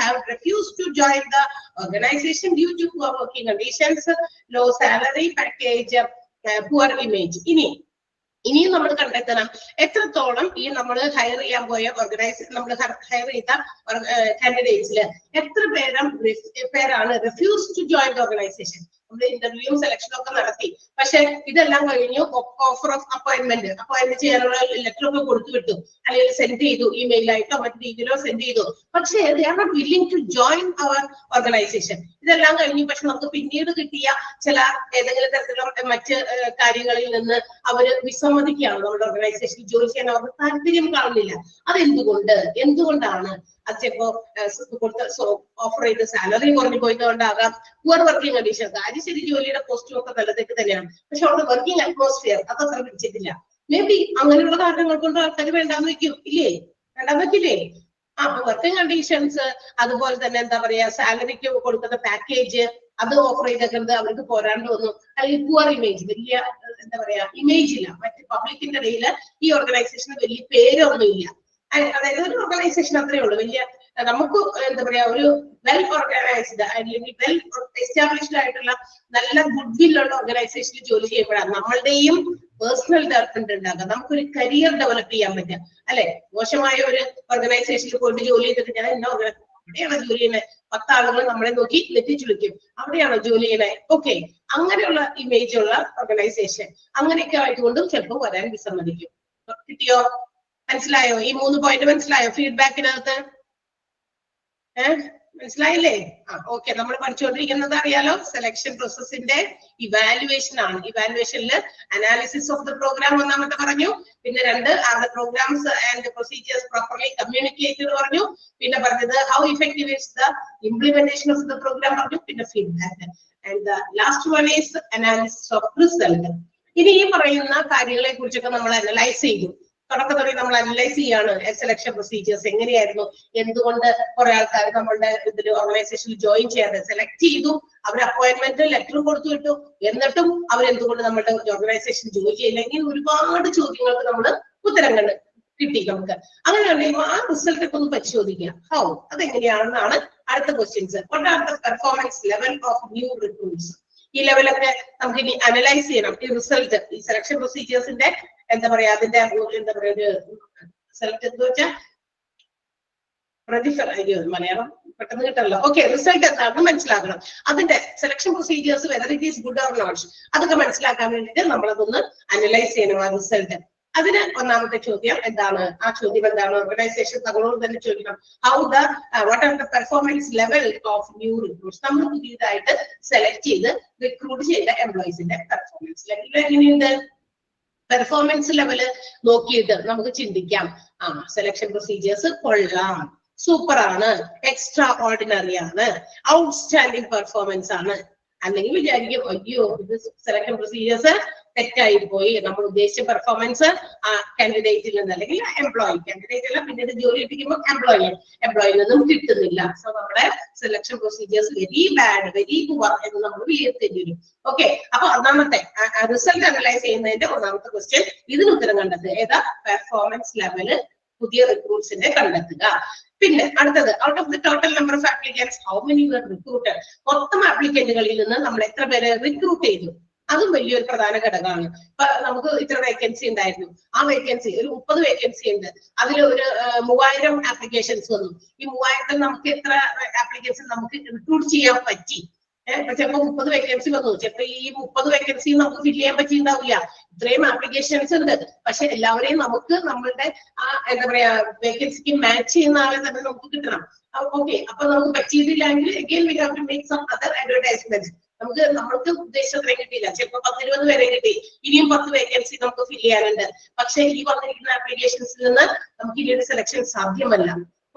have refused to join the organization due to poor working conditions, low salary package, poor image? ഇനിയും നമ്മൾ കണ്ടെത്തണം എത്രത്തോളം ഈ നമ്മൾ ഹയർ ചെയ്യാൻ പോയ നമ്മൾ ഹയർ ചെയ്ത കാൻഡിഡേറ്റ്സിൽ എത്ര പേരാണ് refuse to join the organisation. നമ്മൾ ഇന്റർവ്യൂവും സെലക്ഷനും ഒക്കെ നടത്തി, പക്ഷെ ഇതെല്ലാം കഴിഞ്ഞു. ഓഫർ ഓഫ് അപ്പോയിന്റ്മെന്റ് ചെയ്യാനുള്ള ലെറ്റർ ഒക്കെ കൊടുത്തു വിട്ടു, അല്ലെങ്കിൽ സെൻഡ് ചെയ്തു, ഇമെയിലായിട്ടോ മറ്റു രീതിയിലോ സെൻഡ് ചെയ്തു. പക്ഷേ they are not willing to join our organisation. ഇതെല്ലാം കഴിഞ്ഞു, പക്ഷെ നമുക്ക് പിന്നീട് കിട്ടിയ ചില ഏതെങ്കിലും തരത്തിലുള്ള മറ്റ് കാര്യങ്ങളിൽ നിന്ന് അവര് വിസമ്മതിക്കുകയാണ്. നമ്മുടെ ഓർഗനൈസേഷനിൽ ജോലി ചെയ്യാൻ അവർക്ക് താല്പര്യം കാണുന്നില്ല. എന്തുകൊണ്ടാണ്? അത് ചിലപ്പോ ഓഫർ ചെയ്ത സാലറി കുറഞ്ഞു പോയതുകൊണ്ടാകാം, പുവർ വർക്കിംഗ് കണ്ടീഷൻ. കാര്യം ശരി, ജോലിയുടെ പോസ്റ്റും ഒക്കെ നല്ലതൊക്കെ തന്നെയാണ്, പക്ഷെ അവിടെ വർക്കിംഗ് അറ്റ്മോസ്ഫിയർ അതത്ര പിടിച്ചിട്ടില്ല. മേ ബി അങ്ങനെയുള്ള കാരണങ്ങൾ കൊണ്ട് ആൾക്കാർ വേണ്ടാന്ന് വെക്കും, ഇല്ലേ? വേണ്ടാന്ന് വെക്കില്ലേ? വർക്കിംഗ് കണ്ടീഷൻസ്, അതുപോലെ തന്നെ എന്താ പറയാ, സാലറിക്ക് കൊടുക്കുന്ന പാക്കേജ് അത് ഓഫർ ചെയ്തേക്കുന്നത് അവർക്ക് പോരാണ്ട് വന്നു. അല്ലെങ്കിൽ പുവർ ഇമേജ്, വലിയ എന്താ പറയാ ഇമേജ് ഇല്ല. മറ്റ് പബ്ലിക്കിന്റെ ഇടയിൽ ഈ ഓർഗനൈസേഷന് വലിയ പേരൊന്നുമില്ല. അതായത് ഒരു ഓർഗനൈസേഷൻ അത്രയേ ഉള്ളൂ, വലിയ നമുക്ക് എന്താ പറയാ ഒരു വെൽ ഓർഗനൈസ്ഡ് അല്ലെങ്കിൽ വെൽ എസ്റ്റാബ്ലിഷ്ഡ് ആയിട്ടുള്ള നല്ല ഗുഡ് വില്ലുള്ള ഓർഗനൈസേഷനിൽ ജോലി ചെയ്യുമ്പോഴാണ് നമ്മളുടെയും പേഴ്സണൽ ഡെവലപ്മെന്റ് ഉണ്ടാകുക, നമുക്കൊരു കരിയർ ഡെവലപ്പ് ചെയ്യാൻ പറ്റുക അല്ലെ? മോശമായ ഒരു ഓർഗനൈസേഷനിൽ പോയിട്ട് ജോലി ചെയ്തിട്ട് ഞാൻ അവിടെയാണോ ജോലി ചെയ്യുന്നത്, 10 ആളുകൾ നമ്മളെ നോക്കി നെറ്റിച്ചു വിളിക്കും, അവിടെയാണോ ജോലി ചെയ്യുന്നത്? ഓക്കെ, അങ്ങനെയുള്ള ഇമേജ് ഉള്ള ഓർഗനൈസേഷൻ അങ്ങനെയൊക്കെ ആയിട്ടുകൊണ്ടും ചിലപ്പോൾ വരാൻ വിസമ്മതിക്കും. കിട്ടിയോ? മനസ്സിലായോ? ഈ 3 പോയിന്റ് മനസ്സിലായോ ഫീഡ്ബാക്കിനകത്ത്? മനസ്സിലായില്ലേ? ഓക്കെ, നമ്മൾ പഠിച്ചുകൊണ്ടിരിക്കുന്നത് അറിയാലോ, സെലക്ഷൻ പ്രോസസ്സിന്റെ ഇവാലുവേഷൻ ആണ്. ഇവാലുവേഷനിൽ അനാലിസിസ് ഓഫ് ദ പ്രോഗ്രാം ഒന്നാമത്തെ പറഞ്ഞു, പിന്നെ 2 are the programmes and procedures properly communicated പറഞ്ഞു, പിന്നെ പറഞ്ഞത് how effective is the implementation of the programme പറഞ്ഞു, പിന്നെ feedback, and the last one is analysis of result. ഇനി ഈ പറയുന്ന കാര്യങ്ങളെ കുറിച്ചൊക്കെ നമ്മൾ അനലൈസ് ചെയ്തു. തുടക്കത്തോടെ നമ്മൾ അനലൈസ് ചെയ്യാണ് സെലക്ഷൻ പ്രൊസീജിയേഴ്സ് എങ്ങനെയായിരുന്നു, എന്തുകൊണ്ട് കുറെ ആൾക്കാർ നമ്മളുടെ ഇതിൽ ഓർഗനൈസേഷനിൽ ജോയിൻ ചെയ്യാതെ സെലക്ട് ചെയ്തു, അവർ അപ്പോയിന്റ്മെന്റ് ലെറ്ററും കൊടുത്തു വിട്ടു, എന്നിട്ടും അവരെന്തുകൊണ്ട് നമ്മുടെ ഓർഗനൈസേഷൻ ജോയിൻ ചെയ്യില്ല. ഇങ്ങനെ ഒരുപാട് ചോദ്യങ്ങൾക്ക് നമ്മൾ ഉത്തരം കിട്ടി നമുക്ക്. അങ്ങനെയാണെങ്കിൽ ആ റിസൾട്ട് ഒക്കെ ഒന്ന് പരിശോധിക്കുക. ഹൗ, അതെങ്ങനെയാണെന്നാണ് അടുത്ത questions. What are the performance level of new recruits? ഈ ലെവലൊക്കെ നമുക്ക് ഇനി അനലൈസ് ചെയ്യണം. ഈ റിസൾട്ട്, ഈ സെലക്ഷൻ പ്രൊസീജിയേഴ്സിന്റെ എന്താ പറയാ, അതിന്റെ എന്താ പറയാ ഒരു റിസൾട്ട് എന്ന് വെച്ചാൽ മലയാളം പെട്ടെന്ന് കിട്ടല്ലോ. ഓക്കെ, റിസൾട്ട് എന്താണെന്ന് മനസ്സിലാക്കണം. അതിന്റെ selection procedures whether it is good or not, അതൊക്കെ മനസ്സിലാക്കാൻ വേണ്ടിയിട്ട് നമ്മളതൊന്ന് അനലൈസ് ചെയ്യണം ആ റിസൾട്ട്. അതിന് ഒന്നാമത്തെ ചോദ്യം എന്താണ്? ആ ചോദ്യം എന്താണ്? ഓർഗനൈസേഷൻ തങ്ങളോട് തന്നെ ചോദിക്കണം, what are the performance level of new recruits? നമ്മൾ പുതിയതായിട്ട് സെലക്ട് ചെയ്ത് റിക്രൂട്ട് ചെയ്ത എംപ്ലോയീസിന്റെ പെർഫോമൻസ് ലെവൽ എങ്ങനെയുണ്ട്? പെർഫോമൻസ് ലെവല് നോക്കിയിട്ട് നമുക്ക് ചിന്തിക്കാം, സെലക്ഷൻ പ്രൊസീജിയേഴ്സ് കൊള്ളാം, സൂപ്പർ ആണ്, എക്സ്ട്രാ ഓർഡിനറി ആണ്, ഔട്ട്സ്റ്റാൻഡിംഗ് പെർഫോമൻസ് ആണ്. അല്ലെങ്കിൽ വിചാരിക്കും, അയ്യോ ഇത് സെലക്ഷൻ പ്രൊസീജിയേഴ്സ് തെറ്റായി പോയി, നമ്മൾ ഉദ്ദേശിച്ച പെർഫോമൻസ് ആ കാൻഡിഡേറ്റിൽ നിന്ന് അല്ലെങ്കിൽ കാൻഡിഡേറ്റ് അല്ല പിന്നീട് ജോലി കിട്ടിക്കുമ്പോൾ എംപ്ലോയിൽ നിന്നും കിട്ടുന്നില്ല. സോ നമ്മുടെ selection procedures very bad, very poor എന്ന് നമ്മൾ വിലയിരുത്തേണ്ടി വരും. ഓക്കെ, അപ്പൊ ഒന്നാമത്തെ റിസൾട്ട് അനലൈസ് ചെയ്യുന്നതിന്റെ ഒന്നാമത്തെ ക്വസ്റ്റ്യൻ, ഇതിന് ഉത്തരം കണ്ടെത്തുക. ഏതാ? പെർഫോമൻസ് ലെവല് പുതിയ റിക്രൂട്ട്സിന്റെ കണ്ടെത്തുക. പിന്നെ അടുത്തത്, out of the total number of applicants how many were recruited? മൊത്തം ആപ്ലിക്കന്റുകളിൽ നിന്ന് നമ്മൾ എത്ര പേരെ റിക്രൂട്ട് ചെയ്തു? അതും വലിയൊരു പ്രധാന ഘടകമാണ്. ഇപ്പൊ നമുക്ക് ഇത്ര വേക്കൻസി ഉണ്ടായിരുന്നു, ആ വേക്കൻസി ഒരു 30 വേക്കൻസി ഉണ്ട്, അതിൽ ഒരു 3000 ആപ്ലിക്കേഷൻസ് വന്നു. ഈ 3000 നമുക്ക് എത്ര ആപ്ലിക്കേഷൻ നമുക്ക് റിക്രൂട്ട് ചെയ്യാൻ പറ്റി? ചിലപ്പോ 30 വേക്കൻസി വന്നു, ചിലപ്പോ ഈ 30 വേക്കൻസി നമുക്ക് ഫിൽ ചെയ്യാൻ പറ്റിയിട്ടുണ്ടാവില്ല. ഇത്രയും ആപ്ലിക്കേഷൻസ് ഉണ്ട്, പക്ഷെ എല്ലാവരെയും നമുക്ക് നമ്മളുടെ എന്താ പറയാ വേക്കൻസിക്ക് മാച്ച് ചെയ്യുന്ന ആളെ തന്നെ നമുക്ക് കിട്ടണം. ഓക്കെ, അപ്പൊ നമുക്ക് പറ്റിയിട്ടില്ലെങ്കിൽ again we have to make some other advertisements. നമ്മൾക്ക് ഉദ്ദേശിച്ചത്രയും കിട്ടിയില്ല, ചിലപ്പോൾ 10-20 പേരെ കിട്ടി, ഇനിയും 10 വേക്കൻസി നമുക്ക് ഫിൽ ചെയ്യാനുണ്ട്. പക്ഷെ ഈ വന്നിരിക്കുന്ന ആപ്ലിക്കേഷൻസിൽ നിന്ന് നമുക്ക് ഇനിയൊരു സെലക്ഷൻ സാധ്യമല്ല.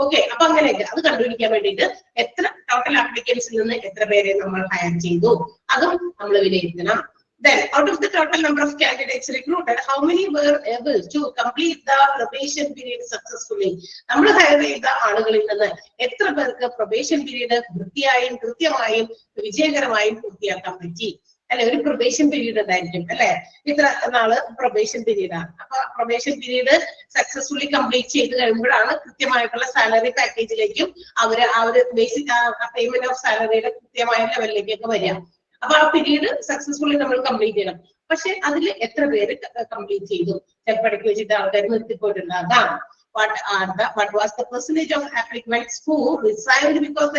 ഓക്കെ, അപ്പൊ അങ്ങനെയൊക്കെ അത് കണ്ടുപിടിക്കാൻ വേണ്ടിയിട്ട് എത്ര ടോട്ടൽ ആപ്ലിക്കൻസിൽ നിന്ന് എത്ര പേരെ നമ്മൾ ഹയർ ചെയ്തു അതും നമ്മൾ വിലയിരുത്തണം. Then, out of the total number of candidates recruited, how many were able to complete the probation period successfully? നമ്മൾ ഹയർ ചെയ്ത ആളുകളിൽ നിന്ന് എത്ര പേർക്ക് പ്രൊബേഷൻ പീരീഡ് വൃത്തിയായും കൃത്യമായും വിജയകരമായും പൂർത്തിയാക്കാൻ പറ്റി? അല്ലെ, ഒരു പ്രൊബേഷൻ പീരീഡ് ഉണ്ടായിരിക്കും അല്ലെ, ഇത്ര നാള് പ്രൊബേഷൻ പീരീഡാണ്. അപ്പൊ പ്രൊബേഷൻ പീരീഡ് സക്സസ്ഫുള്ളി കംപ്ലീറ്റ് ചെയ്ത് കഴിയുമ്പോഴാണ് കൃത്യമായിട്ടുള്ള സാലറി പാക്കേജിലേക്കും അവര് ആ ഒരു ബേസിക് പേയ്മെന്റ് ഓഫ് സാലറിയുടെ കൃത്യമായ ലെവലിലേക്കൊക്കെ വരിക. അപ്പൊ ആ പീരീഡ് സക്സസ്ഫുള്ളി നമ്മൾ കംപ്ലീറ്റ് ചെയ്യണം. പക്ഷെ അതിൽ എത്ര പേര് കംപ്ലീറ്റ് ചെയ്തു? ചിലപ്പോൾ ഇടയ്ക്ക് വെച്ചിട്ട് ആൾക്കാർ നിർത്തിപ്പോയിട്ടുണ്ടാകാം. What was the percentage of applicants who resigned because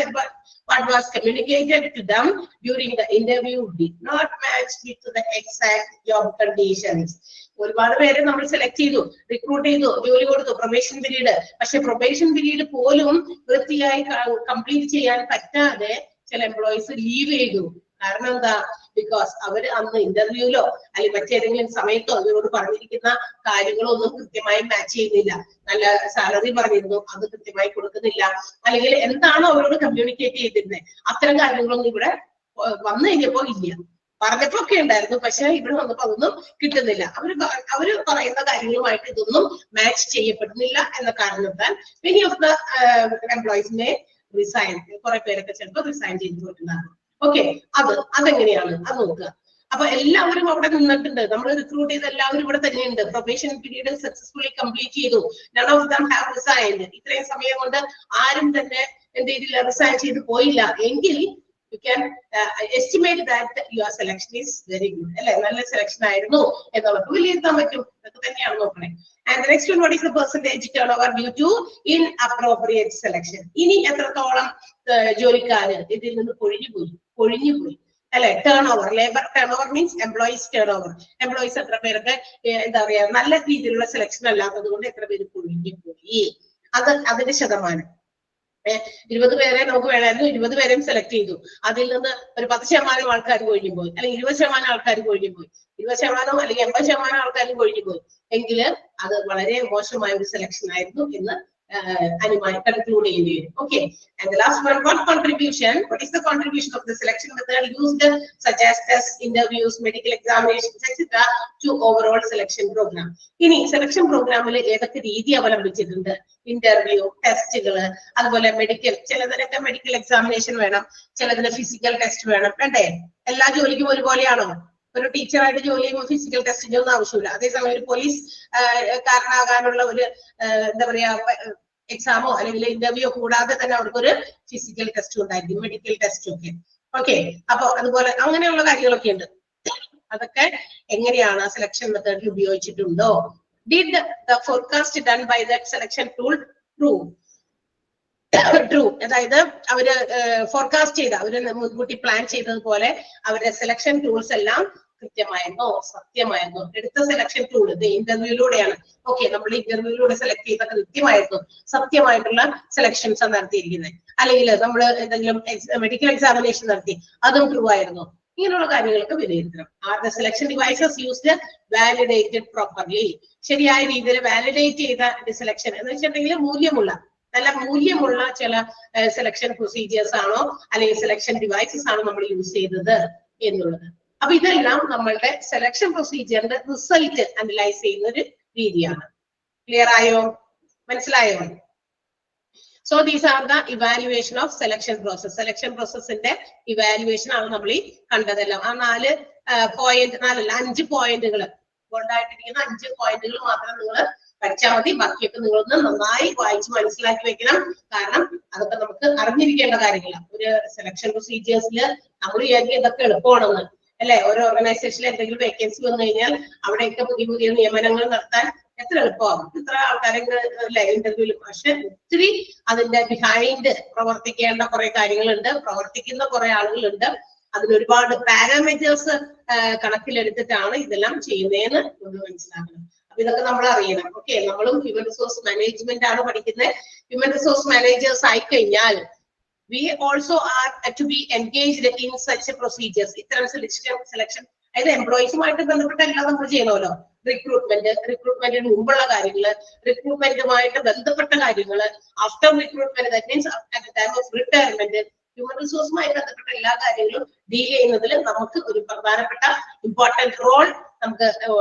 what was communicated to them during the interview did not match with the exact job conditions? ഒരുപാട് പേരെ നമ്മൾ സെലക്ട് ചെയ്തു, റിക്രൂട്ട് ചെയ്തു, ജോലി കൊടുത്തു, പ്രൊബേഷൻ പീരീഡ്. പക്ഷെ പ്രൊബേഷൻ പീരീഡ് പോലും വൃത്തിയായി കംപ്ലീറ്റ് ചെയ്യാൻ പറ്റാതെ ചില എംപ്ലോയീസ് ലീവ് ചെയ്തു. കാരണം എന്താ? ബിക്കോസ് അവര് അന്ന് ഇന്റർവ്യൂലോ അല്ലെങ്കിൽ മറ്റേതെങ്കിലും സമയത്തോ അവരോട് പറഞ്ഞിരിക്കുന്ന കാര്യങ്ങളൊന്നും കൃത്യമായി മാച്ച് ചെയ്യുന്നില്ല. നല്ല സാലറി പറഞ്ഞിരുന്നു, അത് കൃത്യമായി കൊടുക്കുന്നില്ല, അല്ലെങ്കിൽ എന്താണോ അവരോട് കമ്മ്യൂണിക്കേറ്റ് ചെയ്തിരുന്നത് അത്തരം കാര്യങ്ങളൊന്നും ഇവിടെ വന്നു കഴിഞ്ഞപ്പോ ഇല്ല. പറഞ്ഞപ്പോ ഒക്കെ ഉണ്ടായിരുന്നു, പക്ഷെ ഇവിടെ വന്നപ്പോ അതൊന്നും കിട്ടുന്നില്ല. അവര് പറയുന്ന കാര്യങ്ങളുമായിട്ട് ഇതൊന്നും മാച്ച് ചെയ്യപ്പെടുന്നില്ല എന്ന കാരണത്താൽ മെനി ഓഫ് ദ എംപ്ലോയീസിനെ റിസൈൻ, കുറെ പേരൊക്കെ ചിലപ്പോൾ റിസൈൻ ചെയ്തു പോയിട്ടുണ്ടാകും. ഓക്കെ, അതെങ്ങനെയാണ് അത് നോക്കുക. അപ്പൊ എല്ലാവരും അവിടെ നിന്നിട്ടുണ്ട്, നമ്മൾ റിക്രൂട്ട് ചെയ്ത എല്ലാവരും ഇവിടെ തന്നെയുണ്ട്. പ്രൊബേഷൻ പീരീഡ് സക്സസ്ഫുള്ളി കംപ്ലീറ്റ് ചെയ്തു. None of them have resigned. ഇത്രയും സമയം കൊണ്ട് ആരും തന്നെ എന്ത് ചെയ്തില്ല, റിസൈൻ ചെയ്ത് പോയില്ല എങ്കിൽ you can estimate that your selection is very good. അല്ലെ, നല്ല സെലക്ഷൻ ആയിരുന്നു എന്നുള്ളത് വിലയിരുത്താൻ പറ്റും. അതൊക്കെ തന്നെയാണ് നോക്കണേ. And the next one, what is the percentage turnover due to inappropriate selection? ഇനി എത്രത്തോളം ജോലിക്കാര് ഇതിൽ നിന്ന് പൊഴിഞ്ഞുപോയി അല്ലെ? Turn over, labour turn over means employees turn over. Employees എത്ര പേരൊക്കെ എന്താ പറയാ നല്ല രീതിയിലുള്ള സെലക്ഷൻ അല്ലാത്തത് കൊണ്ട് എത്ര പേര് പൊഴിഞ്ഞുപോയി, അതിന്റെ ശതമാനം. 20 പേരെ നമുക്ക് വേണമായിരുന്നു, 20 പേരെയും സെലക്ട് ചെയ്തു. അതിൽ നിന്ന് ഒരു 10% ആൾക്കാർ കൊഴിഞ്ഞു പോയി, അല്ലെങ്കിൽ 20% ആൾക്കാർ കൊഴിഞ്ഞു പോയി, 20% അല്ലെങ്കിൽ 80% ആൾക്കാരും കൊഴിഞ്ഞു പോയി എങ്കിൽ അത് വളരെ മോശമായ ഒരു സെലക്ഷൻ ആയിരുന്നു എന്ന് conclude ചെയ്യേണ്ടി വരും. Okay, and the last one, what is the contribution of the selection method used such as tests, interviews, medical examinations, etc. to overall selection program? ഇനി സെലക്ഷൻ പ്രോഗ്രാമിൽ ഏതൊക്കെ രീതി അവലംബിച്ചിട്ടുണ്ട്? ഇന്റർവ്യൂ, ടെസ്റ്റുകള്, അതുപോലെ മെഡിക്കൽ, ചിലതിനൊക്കെ മെഡിക്കൽ എക്സാമിനേഷൻ വേണം, ചിലതിന് physical test വേണം. വേണ്ടേ? എല്ലാ ജോലിക്കും ഒരുപോലെയാണോ? ഒരു ടീച്ചറായിട്ട് ജോലി ചെയ്യുമ്പോൾ ഫിസിക്കൽ ടെസ്റ്റിന്റെ ഒന്നും ആവശ്യമില്ല. അതേസമയം ഒരു പോലീസ് കാരനാകാനുള്ള ഒരു എന്താ പറയാ എക്സാമോ അല്ലെങ്കിൽ ഇന്റർവ്യൂ കൂടാതെ തന്നെ അവർക്കൊരു ഫിസിക്കൽ ടെസ്റ്റ് ഉണ്ടായിരിക്കും, മെഡിക്കൽ ടെസ്റ്റ് ഒക്കെ. ഓക്കെ, അപ്പൊ അതുപോലെ അങ്ങനെയുള്ള കാര്യങ്ങളൊക്കെ ഉണ്ട്. അതൊക്കെ എങ്ങനെയാണ് സെലക്ഷൻ മെത്തേഡിൽ ഉപയോഗിച്ചിട്ടുണ്ടോ? Did the forecast done by that selection tool true? അതായത് അവര് ഫോർകാസ്റ്റ് ചെയ്ത, അവര് മുൻകൂട്ടി പ്ലാൻ ചെയ്തതുപോലെ അവരുടെ സെലക്ഷൻ ടൂൾസ് എല്ലാം കൃത്യമായിരുന്നോ, സത്യമായിരുന്നോ? എടുത്ത സെലക്ഷൻ ടൂൾ ഇന്റർവ്യൂയിലൂടെയാണ്. ഓക്കെ, നമ്മൾ ഇന്റർവ്യൂയിലൂടെ സെലക്ട് ചെയ്ത കൃത്യമായിരുന്നു, സത്യമായിട്ടുള്ള സെലക്ഷൻസ് നടത്തിയിരിക്കുന്നത്. അല്ലെങ്കിൽ നമ്മൾ എന്തെങ്കിലും മെഡിക്കൽ എക്സാമിനേഷൻ നടത്തി, അതും ട്രൂ ആയിരുന്നു. ഇങ്ങനെയുള്ള കാര്യങ്ങളൊക്കെ വിലയിരുത്തണം. Are the selection devices used validated properly? ശരിയായ രീതിയിൽ വാലിഡേറ്റ് ചെയ്ത സെലക്ഷൻ എന്ന് വെച്ചിട്ടുണ്ടെങ്കിൽ നല്ല മൂല്യമുള്ള ചില സെലക്ഷൻ പ്രൊസീജിയേഴ്സ് ആണോ അല്ലെങ്കിൽ സെലക്ഷൻ ഡിവൈസസ് ആണോ നമ്മൾ യൂസ് ചെയ്തത് എന്നുള്ളത്. അപ്പൊ ഇതെല്ലാം നമ്മളുടെ സെലക്ഷൻ പ്രൊസീജിയറിന്റെ റിസൾട്ട് അനലൈസ് ചെയ്യുന്ന ഒരു രീതിയാണ്. ക്ലിയർ ആയോ? മനസ്സിലായോ? So these are the evaluation of selection process. സെലക്ഷൻ പ്രോസസ്സിന്റെ ഇവാലുവേഷൻ ആണ് നമ്മൾ ഈ കണ്ടതെല്ലാം. ആ 5 പോയിന്റുകൾ കൊണ്ടായിട്ടിരിക്കുന്ന 5 പോയിന്റുകൾ മാത്രം നിങ്ങൾ പഠിച്ചാൽ മതി. ബാക്കിയൊക്കെ നിങ്ങളൊന്ന് നന്നായി വായിച്ച് മനസ്സിലാക്കി വെക്കണം. കാരണം അതൊക്കെ നമുക്ക് അറിഞ്ഞിരിക്കേണ്ട കാര്യങ്ങളാണ്. ഒരു സെലക്ഷൻ പ്രൊസീജിയേഴ്സിൽ നമ്മൾ വിചാരിക്കും ഇതൊക്കെ എളുപ്പമാണെന്ന് അല്ലെ? ഓരോ ഓർഗനൈസേഷനിൽ എന്തെങ്കിലും വേക്കൻസി വന്നു കഴിഞ്ഞാൽ അവിടെയൊക്കെ പുതിയ നിയമനങ്ങൾ നടത്താൻ എത്ര എളുപ്പമാകും, ഇത്ര ആൾക്കാരെ ഇന്റർവ്യൂവിൽ. പക്ഷെ ഒത്തിരി അതിന്റെ ബിഹൈൻഡ് പ്രവർത്തിക്കേണ്ട കുറെ കാര്യങ്ങളുണ്ട്, പ്രവർത്തിക്കുന്ന കുറെ ആളുകളുണ്ട്. അതിലൊരുപാട് പാരാമീറ്റേഴ്സ് കണക്കിലെടുത്തിട്ടാണ് ഇതെല്ലാം ചെയ്യുന്നതെന്ന് നമ്മൾ മനസ്സിലാക്കണം. അപ്പൊ ഇതൊക്കെ നമ്മൾ അറിയണം. ഓക്കെ, നമ്മളും ഹ്യൂമൻ റിസോഴ്സ് മാനേജ്മെന്റ് ആണ് പഠിക്കുന്നത്. ഹ്യൂമൻ റിസോഴ്സ് മാനേജേഴ്സ് ആയിക്കഴിഞ്ഞാൽ we also are to be engaged in such procedures. ഇത്തരം സെലക്ഷൻ അതായത് എംപ്ലോയീസുമായിട്ട് ബന്ധപ്പെട്ട എല്ലാം നമ്മൾ ചെയ്യണമല്ലോ. റിക്രൂട്ട്മെന്റിന് മുമ്പുള്ള കാര്യങ്ങള്, റിക്രൂട്ട്മെന്റുമായിട്ട് ബന്ധപ്പെട്ട കാര്യങ്ങള്, after recruitment, that means at the time of retirement, human റിസോഴ്സുമായി ബന്ധപ്പെട്ട എല്ലാ കാര്യങ്ങളും ഡീൽ ചെയ്യുന്നതിൽ നമുക്ക് ഒരു പ്രധാനപ്പെട്ട ഇമ്പോർട്ടന്റ് റോൾ നമുക്ക്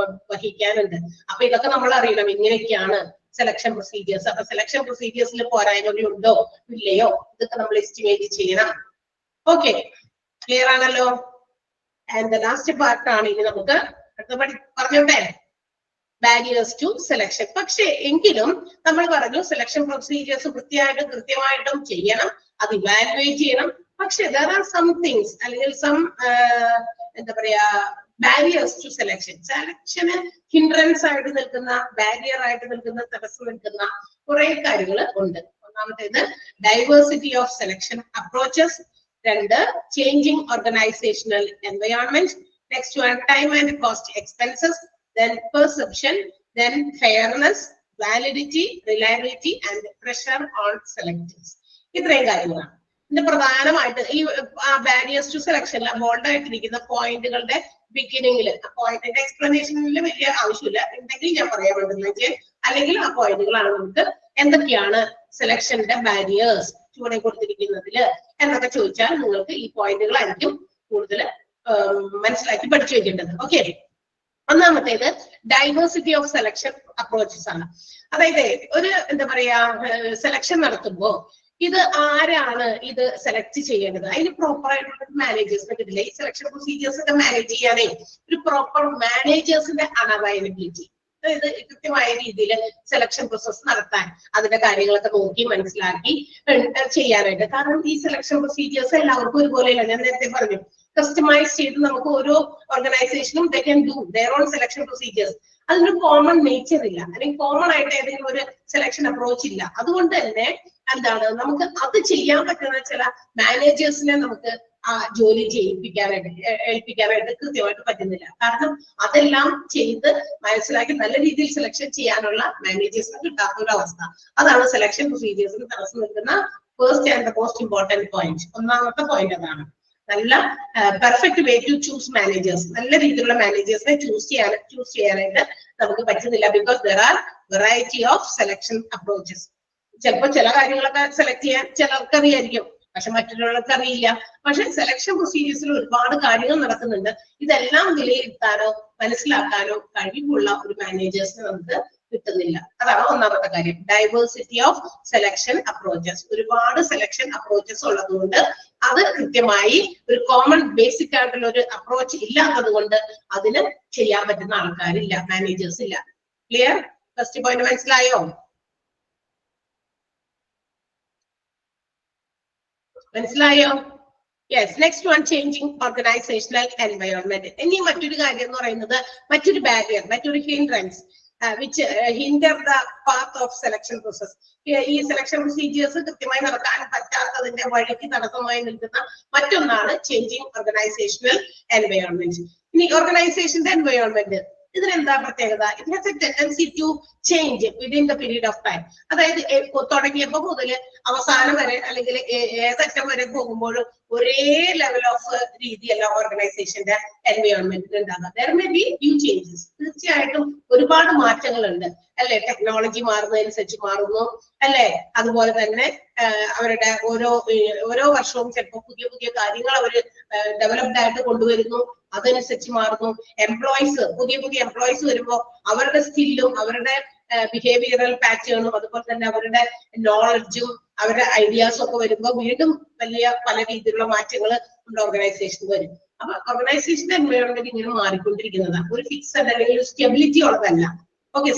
വഹിക്കാനുണ്ട്. അപ്പൊ ഇതൊക്കെ നമ്മൾ അറിയണം. ഇങ്ങനെയൊക്കെയാണ് സെലക്ഷൻ പ്രൊസീജിയേഴ്സ്. അപ്പൊ സെലക്ഷൻ പ്രൊസീജിയേഴ്സിൽ പോരായ്മകളുണ്ടോ ഇല്ലയോ ഇതൊക്കെ നമ്മൾ എസ്റ്റിമേറ്റ് ചെയ്യണം. ഓക്കെ, ക്ലിയർ ആണല്ലോ. ആൻഡ് ലാസ്റ്റ് പാർട്ടാണ് ഇനി നമുക്ക് പറഞ്ഞോട്ടെ, ബാരിയേഴ്സ് ടു സെലക്ഷൻ. പക്ഷെ എങ്കിലും നമ്മൾ പറഞ്ഞു സെലക്ഷൻ പ്രൊസീജിയേഴ്സ് കൃത്യമായിട്ടും ചെയ്യണം, അത് ഇവാലുവേറ്റ് ചെയ്യണം. പക്ഷെ there are some things അല്ലെങ്കിൽ സം എന്താ പറയാ ബാരിയേഴ്സ് ടു സെലക്ഷൻ. സെലക്ഷന് ഹിൻഡ്രൻസ് ആയിട്ട് നിൽക്കുന്ന, ബാരിയർ ആയിട്ട് നിൽക്കുന്ന, തടസ്സം നിൽക്കുന്ന കുറെ കാര്യങ്ങൾ ഉണ്ട്. ഒന്നാമത്തേത് ഡൈവേഴ്സിറ്റി ഓഫ് സെലക്ഷൻ അപ്രോച്ചസ്, രണ്ട് changing organisational environment, next one time and cost expenses, then perception, then fairness, validity, reliability and pressure on selectors. ഇത്രയും കാര്യങ്ങളാണ്. ഇതിന്റെ പ്രധാനമായിട്ട് ഈ ബാരിയേഴ്സ് ടു സെലക്ഷനിൽ ബോൾഡ് ആയിട്ടിരിക്കുന്ന പോയിന്റുകളുടെ ബിഗിനിങ്ങിൽ, പോയിന്റിന്റെ എക്സ്പ്ലനേഷനിൽ വലിയ ആവശ്യമില്ല, ഉണ്ടെങ്കിൽ ഞാൻ പറയാൻ വേണ്ടി, അല്ലെങ്കിൽ ആ പോയിന്റുകളാണ് നമുക്ക് എന്തൊക്കെയാണ് സെലക്ഷന്റെ ബാരിയേഴ്സ് ചുവടെ കൊടുത്തിരിക്കുന്നതില് എന്നൊക്കെ ചോദിച്ചാൽ നിങ്ങൾക്ക് ഈ പോയിന്റുകളായിരിക്കും കൂടുതൽ മനസ്സിലാക്കി പഠിച്ചു വെക്കേണ്ടത്. ഓക്കെ, ഒന്നാമത്തേത് ഡൈവേഴ്സിറ്റി ഓഫ് സെലക്ഷൻ അപ്രോച്ചസ് ആണ്. അതായത് ഒരു എന്താ പറയാ സെലക്ഷൻ നടത്തുമ്പോ ഇത് ആരാണ് ഇത് സെലക്ട് ചെയ്യേണ്ടത്, അതിന് പ്രോപ്പർ ആയിട്ടുള്ള മാനേജേഴ്സിനെ കിട്ടില്ല. ഈ സെലക്ഷൻ പ്രൊസീജിയേഴ്സ് ഒക്കെ മാനേജ് ചെയ്യാനേ ഒരു പ്രോപ്പർ മാനേജേഴ്സിന്റെ അൺഅവൈലബിലിറ്റി, അതായത് കൃത്യമായ രീതിയിൽ സെലക്ഷൻ പ്രോസസ് നടത്താൻ അതിന്റെ കാര്യങ്ങളൊക്കെ നോക്കി മനസ്സിലാക്കി ചെയ്യാനായിട്ട്. കാരണം ഈ സെലക്ഷൻ പ്രൊസീജിയേഴ്സ് എല്ലാവർക്കും ഒരുപോലെയല്ല. ഞാൻ നേരത്തെ പറഞ്ഞു, കസ്റ്റമൈസ് ചെയ്ത് നമുക്ക് ഓരോ ഓർഗനൈസേഷനും they can do their own selection procedures. അതിനൊരു കോമൺ നേച്ചർ ഇല്ല, അല്ലെങ്കിൽ കോമൺ ആയിട്ട് ഏതെങ്കിലും ഒരു സെലക്ഷൻ അപ്രോച്ച് ഇല്ല. അതുകൊണ്ട് തന്നെ എന്താണ്, നമുക്ക് അത് ചെയ്യാൻ പറ്റുന്ന ചില മാനേജേഴ്സിനെ നമുക്ക് ആ ജോലി ഏൽപ്പിക്കാനായിട്ട് കൃത്യമായിട്ട് പറ്റുന്നില്ല. കാരണം അതെല്ലാം ചെയ്ത് മനസ്സിലാക്കി നല്ല രീതിയിൽ സെലക്ഷൻ ചെയ്യാനുള്ള മാനേജേഴ്സിന് കിട്ടാത്ത ഒരു അവസ്ഥ. അതാണ് സെലക്ഷൻ പ്രൊസീജിയേഴ്സിന് തടസ്സം നിൽക്കുന്ന first and the most important point. ഒന്നാമത്തെ പോയിന്റ് അതാണ്. നല്ല perfect way to choose managers, നല്ല രീതിയിലുള്ള മാനേജേഴ്സിനെ ചൂസ് ചെയ്യാനായിട്ട് നമുക്ക് പറ്റുന്നില്ല. Because there are variety of selection approaches. ചിലപ്പോൾ ചില കാര്യങ്ങളൊക്കെ സെലക്ട് ചെയ്യാൻ ചിലർക്ക് അറിയായിരിക്കും, പക്ഷെ മറ്റുള്ളവർക്ക് അറിയില്ല. പക്ഷെ സെലക്ഷൻ പ്രൊസീജിയേഴ്സിൽ ഒരുപാട് കാര്യങ്ങൾ നടക്കുന്നുണ്ട്. ഇതെല്ലാം വിലയിരുത്താനോ മനസ്സിലാക്കാനോ കഴിവുള്ള ഒരു മാനേജേഴ്സിനെ നമുക്ക് കിട്ടുന്നില്ല. അതാണ് ഒന്നാമത്തെ കാര്യം, ഡൈവേഴ്സിറ്റി ഓഫ് സെലക്ഷൻ അപ്രോച്ചസ്. ഒരുപാട് സെലക്ഷൻ അപ്രോച്ചസ് ഉള്ളതുകൊണ്ട് അത് കൃത്യമായി ഒരു കോമൺ ബേസിക് ആയിട്ടുള്ള ഒരു അപ്രോച്ച് ഇല്ലാത്തത് കൊണ്ട് അതിന് ചെയ്യാൻ പറ്റുന്ന ആൾക്കാരില്ല, മാനേജേഴ്സ് ഇല്ല. ക്ലിയർ? ഫസ്റ്റ് പോയിന്റ് മനസ്സിലായോ? മനസ്സിലായോ? Yes. Next one, changing organisational environment. ഇനി മറ്റൊരു കാര്യം എന്ന് പറയുന്നത്, മറ്റൊരു ബാരിയർ, മറ്റൊരു hindrance which hinder the path of selection process. ഈ സെലക്ഷൻ പ്രൊസീജിയേഴ്സ് കൃത്യമായി നടക്കാൻ പറ്റാത്തതിന്റെ വഴിക്ക് തടസ്സമായി നിൽക്കുന്ന മറ്റൊന്നാണ് ചേഞ്ചിങ് ഓർഗനൈസേഷണൽ എൻവയോൺമെന്റ്. ഇനി ഓർഗനൈസേഷന്റെ എൻവയോൺമെന്റ്, ഇതിനെന്താ പ്രത്യേകത? It has a tendency to change within the period of time. അതായത് തുടങ്ങിയപ്പോ മുതൽ അവസാനം വരെ അല്ലെങ്കിൽ ഏതറ്റം വരെ പോകുമ്പോഴും ഒരേ ലെവൽ ഓഫ് രീതിയല്ല ഓർഗനൈസേഷന്റെ എൻവയോൺമെന്റിൽ ഉണ്ടാകുക. There may be few changes. തീർച്ചയായിട്ടും ഒരുപാട് മാറ്റങ്ങളുണ്ട് അല്ലെ, ടെക്നോളജി മാറുന്നതനുസരിച്ച് മാറുന്നു അല്ലെ. അതുപോലെ തന്നെ അവരുടെ ഓരോ വർഷവും ചിലപ്പോൾ പുതിയ പുതിയ കാര്യങ്ങൾ അവർ ഡെവലപ്ഡ് ആയിട്ട് കൊണ്ടുവരുന്നു, അതനുസരിച്ച് മാറുന്നു. പുതിയ പുതിയ എംപ്ലോയീസ് വരുമ്പോൾ അവരുടെ സ്കില്ലും അവരുടെ ബിഹേവിയറൽ പാറ്റേണും അതുപോലെ തന്നെ അവരുടെ നോളജും അവരുടെ ഐഡിയാസും ഒക്കെ വരുമ്പോൾ വീണ്ടും പല രീതിയിലുള്ള മാറ്റങ്ങൾ നമ്മുടെ ഓർഗനൈസേഷനിൽ വരും. അപ്പൊ ഓർഗനൈസേഷന്റെ എൻവയോൺമെന്റ് ഇങ്ങനെ മാറിക്കൊണ്ടിരിക്കുന്നതാണ്. ഒരു ഫിക്സഡ് അല്ലെങ്കിൽ ഒരു സ്റ്റെബിലിറ്റി ഉള്ളതല്ല,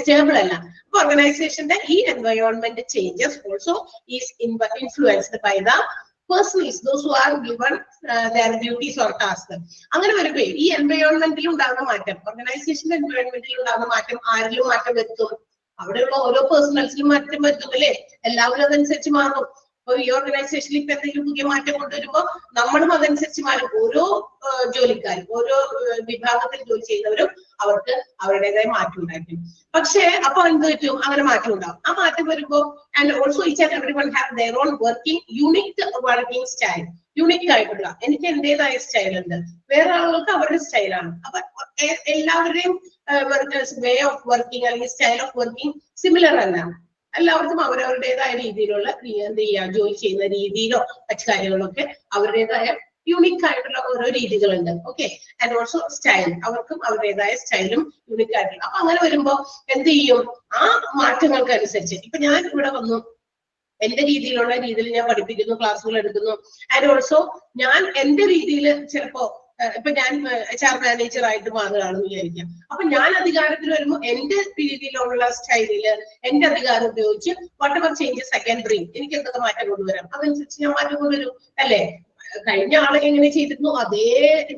സ്റ്റേബിൾ അല്ല. അപ്പൊ ഓർഗനൈസേഷന്റെ ഈ environment changes also is influenced by the persons, those who are given their duties or tasks. അങ്ങനെ വരുമ്പോ ഈ എൻവയോൺമെന്റിൽ ഉണ്ടാകുന്ന മാറ്റം, ഓർഗനൈസേഷന്റെ എൻവയോൺമെന്റിൽ ഉണ്ടാകുന്ന മാറ്റം ആരിലും മാറ്റം വരുത്തും. അവിടെയുള്ള ഓരോ പേഴ്സണൽസിലും മാറ്റം വരുത്തും അല്ലേ, എല്ലാവരും അതനുസരിച്ച് മാറും. ഒരു ഈ ഓർഗനൈസേഷനിൽ ഇപ്പൊ എന്തെങ്കിലും പുതിയ മാറ്റം കൊണ്ടുവരുമ്പോൾ നമ്മളും അതനുസരിച്ച് മാറും. ഓരോ ജോലിക്കാരും ഓരോ വിഭാഗത്തിൽ ജോലി ചെയ്യുന്നവരും അവർക്ക് അവരുടേതായ മാറ്റം ഉണ്ടായിരിക്കും. പക്ഷേ അപ്പൊ എന്ത് പറ്റും, അങ്ങനെ മാറ്റം ഉണ്ടാവും. ആ മാറ്റം വരുമ്പോൾ and also each and everyone have their own working unique working style. Unique ആയിട്ടുള്ള എനിക്ക് എന്റേതായ സ്റ്റൈൽ ഉണ്ട്, വേറെ ആളുകൾക്ക് അവരുടെ സ്റ്റൈലാണ്. അപ്പൊ എല്ലാവരുടെയും വേ ഓഫ് വർക്കിംഗ് അല്ലെങ്കിൽ സ്റ്റൈൽ ഓഫ് വർക്കിംഗ് സിമിലർ അല്ല. എല്ലാവർക്കും അവരവരുടേതായ രീതിയിലുള്ള എന്ത് ചെയ്യാം ജോലി ചെയ്യുന്ന രീതിയിലോ മറ്റു കാര്യങ്ങളൊക്കെ അവരുടേതായ യൂണിക് ആയിട്ടുള്ള ഓരോ രീതികളുണ്ട്. ഓക്കെ, ആൻഡ് ഓൾസോ സ്റ്റൈൽ, അവർക്കും അവരുടേതായ സ്റ്റൈലും യൂണിക് ആയിട്ടുള്ള. അപ്പൊ അങ്ങനെ വരുമ്പോ എന്ത് ചെയ്യും, ആ മാറ്റങ്ങൾക്ക് അനുസരിച്ച് ഇപ്പൊ ഞാൻ ഇവിടെ വന്നു, എന്റെ രീതിയിൽ ഞാൻ പഠിപ്പിക്കുന്നു, ക്ലാസ്സുകൾ എടുക്കുന്നു. ആൻഡ് ഓൾസോ ഞാൻ എന്റെ രീതിയിൽ ചിലപ്പോ ഇപ്പൊ ഞാൻ HR മാനേജർ ആയിട്ട് മാറുകയാണെന്ന് വിചാരിക്കാം. അപ്പൊ ഞാൻ അധികാരത്തിൽ വരുമ്പോൾ എന്റെ രീതിയിലുള്ള സ്റ്റൈലില് എന്റെ അധികാരം ഉപയോഗിച്ച് what ever changes I can bring, എനിക്ക് എന്തൊക്കെ മാറ്റം കൊണ്ടുവരാം അതനുസരിച്ച് ഞാൻ മാറ്റം കൊണ്ടുവരും. അല്ലെ, കഴിഞ്ഞ ആളെ എങ്ങനെ ചെയ്തിരുന്നു അതേ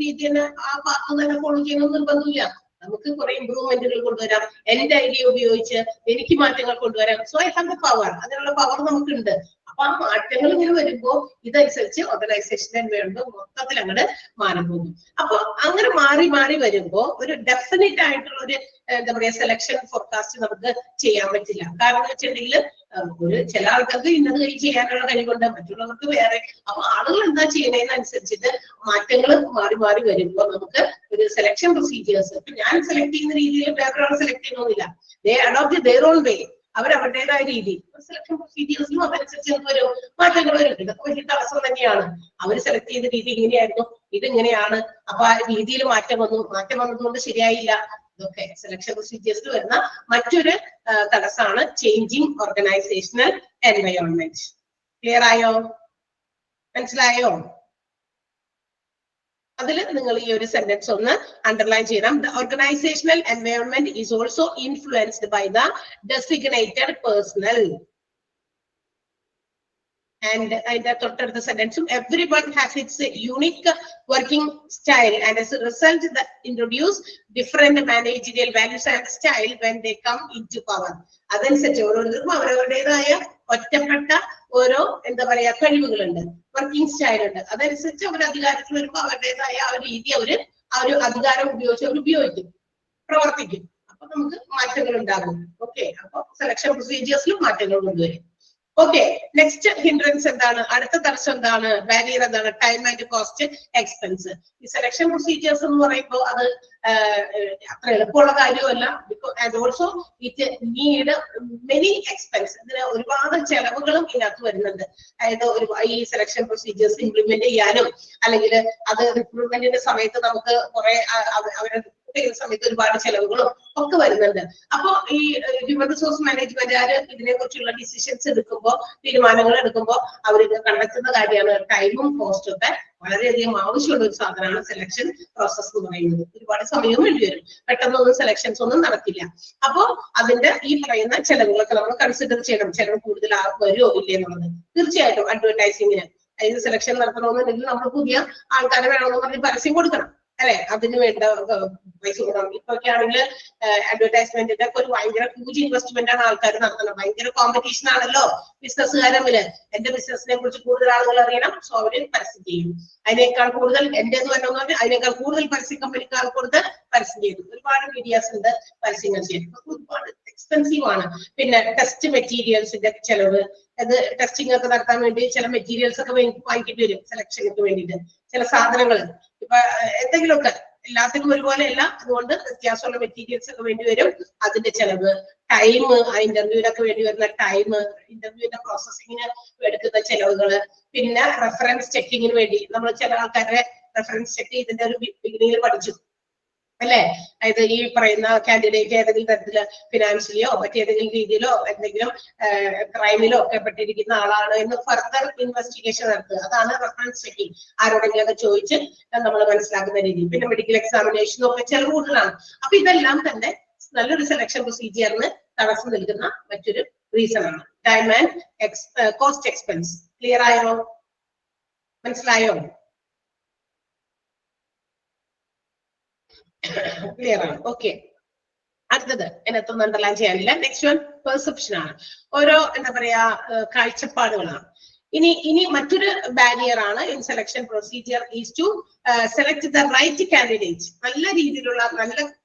രീതി തന്നെ ആ പാർട്ട് തന്നെ ഫോളോ ചെയ്യണമെന്ന് നിർബന്ധമില്ല. നമുക്ക് കുറെ ഇമ്പ്രൂവ്മെന്റുകൾ കൊണ്ടുവരാം, എന്റെ ഐഡിയ ഉപയോഗിച്ച് എനിക്ക് മാറ്റങ്ങൾ കൊണ്ടുവരാം. So I have the power, അതിനുള്ള പവർ നമുക്കുണ്ട്. അപ്പൊ ആ മാറ്റങ്ങൾ ഇങ്ങനെ വരുമ്പോ ഇതനുസരിച്ച് ഓർഗനൈസേഷനെ വേണ്ട മൊത്തത്തിൽ അങ്ങോട്ട് മാറി പോകും. അപ്പൊ അങ്ങനെ മാറി മാറി വരുമ്പോ ഒരു ഡെഫിനറ്റ് ആയിട്ടുള്ള ഒരു എന്താ പറയാ സെലക്ഷൻ ഫോർകാസ്റ്റ് നമുക്ക് ചെയ്യാൻ പറ്റില്ല. കാരണം എന്ന് വെച്ചിട്ടുണ്ടെങ്കിൽ ഒരു ചില ആൾക്കാർക്ക് ഇന്നത് ചെയ്യാനുള്ള കഴിവുണ്ട്, മറ്റുള്ളവർക്ക് വേറെ. അപ്പൊ ആളുകൾ എന്താ ചെയ്യണതിനനുസരിച്ചിട്ട് മാറ്റങ്ങൾ മാറി മാറി വരുമ്പോ നമുക്ക് ഒരു സെലക്ഷൻ പ്രൊസീജിയേഴ്സ് ഞാൻ സെലക്ട് ചെയ്യുന്ന രീതിയിൽ വേറൊരാൾ സെലക്ട് ചെയ്യണമെന്നില്ല. ദേ അഡോപ്റ്റ് ദെയർ ഓൺ വേ, അവരവരുടേതായ രീതി. സെലക്ഷൻ പ്രൊസീജിയേഴ്സിലും അതനുസരിച്ച് ഒരു മാറ്റങ്ങൾ വരും. ഇതൊക്കെ വലിയ തടസ്സം തന്നെയാണ്. അവർ സെലക്ട് ചെയ്ത രീതി ഇങ്ങനെയായിരുന്നു, ഇതിങ്ങനെയാണ്. അപ്പൊ ആ രീതിയിൽ മാറ്റം വന്നതുകൊണ്ട് ശരിയായില്ല. ഇതൊക്കെ സെലക്ഷൻ പ്രൊസീജിയേഴ്സിൽ വരുന്ന മറ്റൊരു തടസ്സമാണ് ചേഞ്ചിങ് ഓർഗനൈസേഷണൽ എൻവയോൺമെന്റ്. ക്ലിയർ ആയോ, മനസ്സിലായോ? അതിൽ നിങ്ങൾ ഈ ഒരു സെന്റൻസ് ഒന്ന് അണ്ടർലൈൻ ചെയ്യണം. The organisational environment is also influenced by the designated personnel. And അതിന്റെ തൊട്ടടുത്ത സെന്റൻസും everyone has its unique working style and as a result that introduce different managerial values and style when they come into power. അതനുസരിച്ച് ഓരോരുത്തർക്കും അവരവരുടേതായ ഒറ്റപ്പെട്ട ഓരോ എന്താ പറയാ കഴിവുകളുണ്ട്, വർക്കിംഗ് സ്റ്റൈൽ ഉണ്ട്. അതനുസരിച്ച് അവർ അധികാരത്തിൽ വരുമ്പോൾ അവരുടേതായ ആ ഒരു രീതി അവര് ആ ഒരു അധികാരം ഉപയോഗിച്ച് അവർ ഉപയോഗിക്കും, പ്രവർത്തിക്കും. അപ്പൊ നമുക്ക് മാറ്റങ്ങൾ ഉണ്ടാകും. ഓക്കെ, അപ്പൊ സെലക്ഷൻ പ്രൊസീജിയേഴ്സിലും മാറ്റങ്ങൾ കൊണ്ടുവരും. ഓക്കെ, നെക്സ്റ്റ് ഹിൻഡ്രൻസ് എന്താണ്, അടുത്ത തടസ്സം എന്താണ്, ബാരിയർ എന്താണ്? Time and cost expense. ഈ സെലക്ഷൻ പ്രൊസീജിയേഴ്സ് എന്ന് പറയുമ്പോൾ അത് അത്ര എളുപ്പമുള്ള കാര്യമല്ല. And also it need many expense. ഇതിന് ഒരുപാട് ചെലവുകളും ഇതിനകത്ത് വരുന്നുണ്ട്. അതായത് ഈ സെലക്ഷൻ പ്രൊസീജിയേഴ്സ് ഇംപ്ലിമെന്റ് ചെയ്യാനും അല്ലെങ്കിൽ അത് റിക്രൂട്ട്മെന്റിന്റെ സമയത്ത് നമുക്ക് കുറെ അവരുടെ സമയത്ത് ഒരുപാട് ചെലവുകളും ഒക്കെ വരുന്നുണ്ട്. അപ്പൊ ഈ ഹ്യൂമൻ റിസോഴ്സ് മാനേജ്മെന്റുകാര് ഇതിനെ കുറിച്ചുള്ള ഡിസിഷൻസ് എടുക്കുമ്പോൾ, തീരുമാനങ്ങൾ എടുക്കുമ്പോൾ അവർ കണ്ടെത്തുന്ന കാര്യമാണ് ടൈമും കോസ്റ്റും ഒക്കെ വളരെയധികം ആവശ്യമുള്ള ഒരു സാധനമാണ് സെലക്ഷൻ പ്രോസസ് എന്ന് പറയുന്നത്. ഒരുപാട് സമയവും വേണ്ടി വരും, പെട്ടെന്നൊന്നും സെലക്ഷൻസ് ഒന്നും നടക്കില്ല. അപ്പൊ അതിന്റെ ഈ പറയുന്ന ചെലവുകളൊക്കെ നമ്മൾ കൺസിഡർ ചെയ്യണം. ചെലവ് കൂടുതൽ വരുമോ ഇല്ലേ എന്നുള്ളത്. തീർച്ചയായിട്ടും അഡ്വർടൈസിങ്ങിന് അതിന് സെലക്ഷൻ നടത്തണമെന്നുണ്ടെങ്കിൽ നമ്മൾ പുതിയ ആൾക്കാരെ വേണമെന്ന് പറഞ്ഞ് പരസ്യം കൊടുക്കണം, അല്ലെ? അതിന് വേണ്ട പൈസ കൊടുക്കണം. ഇപ്പൊക്കെ ആണെങ്കിൽ അഡ്വർടൈസ്മെന്റിന്റെ ഒക്കെ ഒരു ഭയങ്കര ഹ്യൂജ് ഇൻവെസ്റ്റ്മെന്റ് ആണ് ആൾക്കാർ നടത്തുന്നത്. ഭയങ്കര കോമ്പറ്റീഷൻ ആണല്ലോ ബിസിനസ്സുകാരെ തമ്മില്. എന്റെ ബിസിനസിനെ കുറിച്ച് കൂടുതൽ ആളുകൾ അറിയണം, സോ അവര് പരസ്യം ചെയ്യും. അതിനേക്കാൾ കൂടുതൽ എന്റേത് വരണമെന്ന് പറഞ്ഞാൽ അതിനേക്കാൾ കൂടുതൽ പരസ്യ കമ്പനിക്കാർ കൊടുത്ത് പരസ്യം ചെയ്തു. ഒരുപാട് മീഡിയാസ് ഉണ്ട് പരസ്യങ്ങൾ ചെയ്യും. ഒരുപാട് എക്സ്പെൻസീവ് ആണ്. പിന്നെ ടെസ്റ്റ് മെറ്റീരിയൽസിന്റെ ചെലവ്, അത് ടെസ്റ്റിംഗ് ഒക്കെ നടത്താൻ വേണ്ടി ചില മെറ്റീരിയൽസ് ഒക്കെ വാങ്ങിക്കേണ്ടി വരും സെലക്ഷനൊക്കെ വേണ്ടിയിട്ട്. ചില സാധനങ്ങൾ ഇപ്പൊ എന്തെങ്കിലുമൊക്കെ, എല്ലാത്തിനും ഒരുപോലെ അല്ല, അതുകൊണ്ട് വ്യത്യാസമുള്ള മെറ്റീരിയൽസ് ഒക്കെ വേണ്ടി വരും. അതിന്റെ ചെലവ്, ടൈം, ആ ഇന്റർവ്യൂവിനൊക്കെ വേണ്ടി വരുന്ന ടൈം, ഇന്റർവ്യൂവിന്റെ പ്രോസസ്സിങ്ങിന് എടുക്കുന്ന ചെലവുകള്, പിന്നെ റെഫറൻസ് ചെക്കിങ്ങിന് വേണ്ടി നമ്മൾ ചില ആൾക്കാരുടെ റെഫറൻസ് ചെക്ക് ഇതിന്റെ ഒരു ബിഗിനിങ്ങിൽ പഠിച്ചു, അല്ലെ? അതായത് ഈ പറയുന്ന കാൻഡിഡേറ്റ് ഏതെങ്കിലും തരത്തില് ഫിനാൻഷ്യലിയോ മറ്റേതെങ്കിലും രീതിയിലോ എന്തെങ്കിലും ക്രൈമിലോ ഒക്കെ പെട്ടിരിക്കുന്ന ആളാണ് എന്ന് ഫർദർ ഇൻവെസ്റ്റിഗേഷൻ നടത്തുക. അതാണ് റെഫറൻസ് ചെക്കിങ്. ആരോടെങ്കിലും ഒക്കെ ചോദിച്ച് നമ്മൾ മനസ്സിലാക്കുന്ന രീതി. പിന്നെ മെഡിക്കൽ എക്സാമിനേഷനും ഒക്കെ ചെലവ് കൂടുതലാണ്. അപ്പൊ ഇതെല്ലാം തന്നെ നല്ലൊരു സെലക്ഷൻ പ്രൊസീജിയറിന് തടസ്സം നൽകുന്ന മറ്റൊരു റീസൺ ആണ് time and cost expense. Clear ആയോ, മനസ്സിലായോ? ക്ലിയർ ആണ്. ഓക്കെ, അടുത്തത് അതിനകത്തൊന്നും അണ്ടർലൈൻ ചെയ്യാനില്ല. നെക്സ്റ്റ് വൺ പെർസെപ്ഷൻ ആണ്. ഓരോ എന്താ പറയാ കാഴ്ചപ്പാടുകളാണ്. ഇനി മറ്റൊരു ബാരിയർ ആണ് in selection procedure is to select the right candidate. നല്ല രീതിയിലുള്ള നല്ല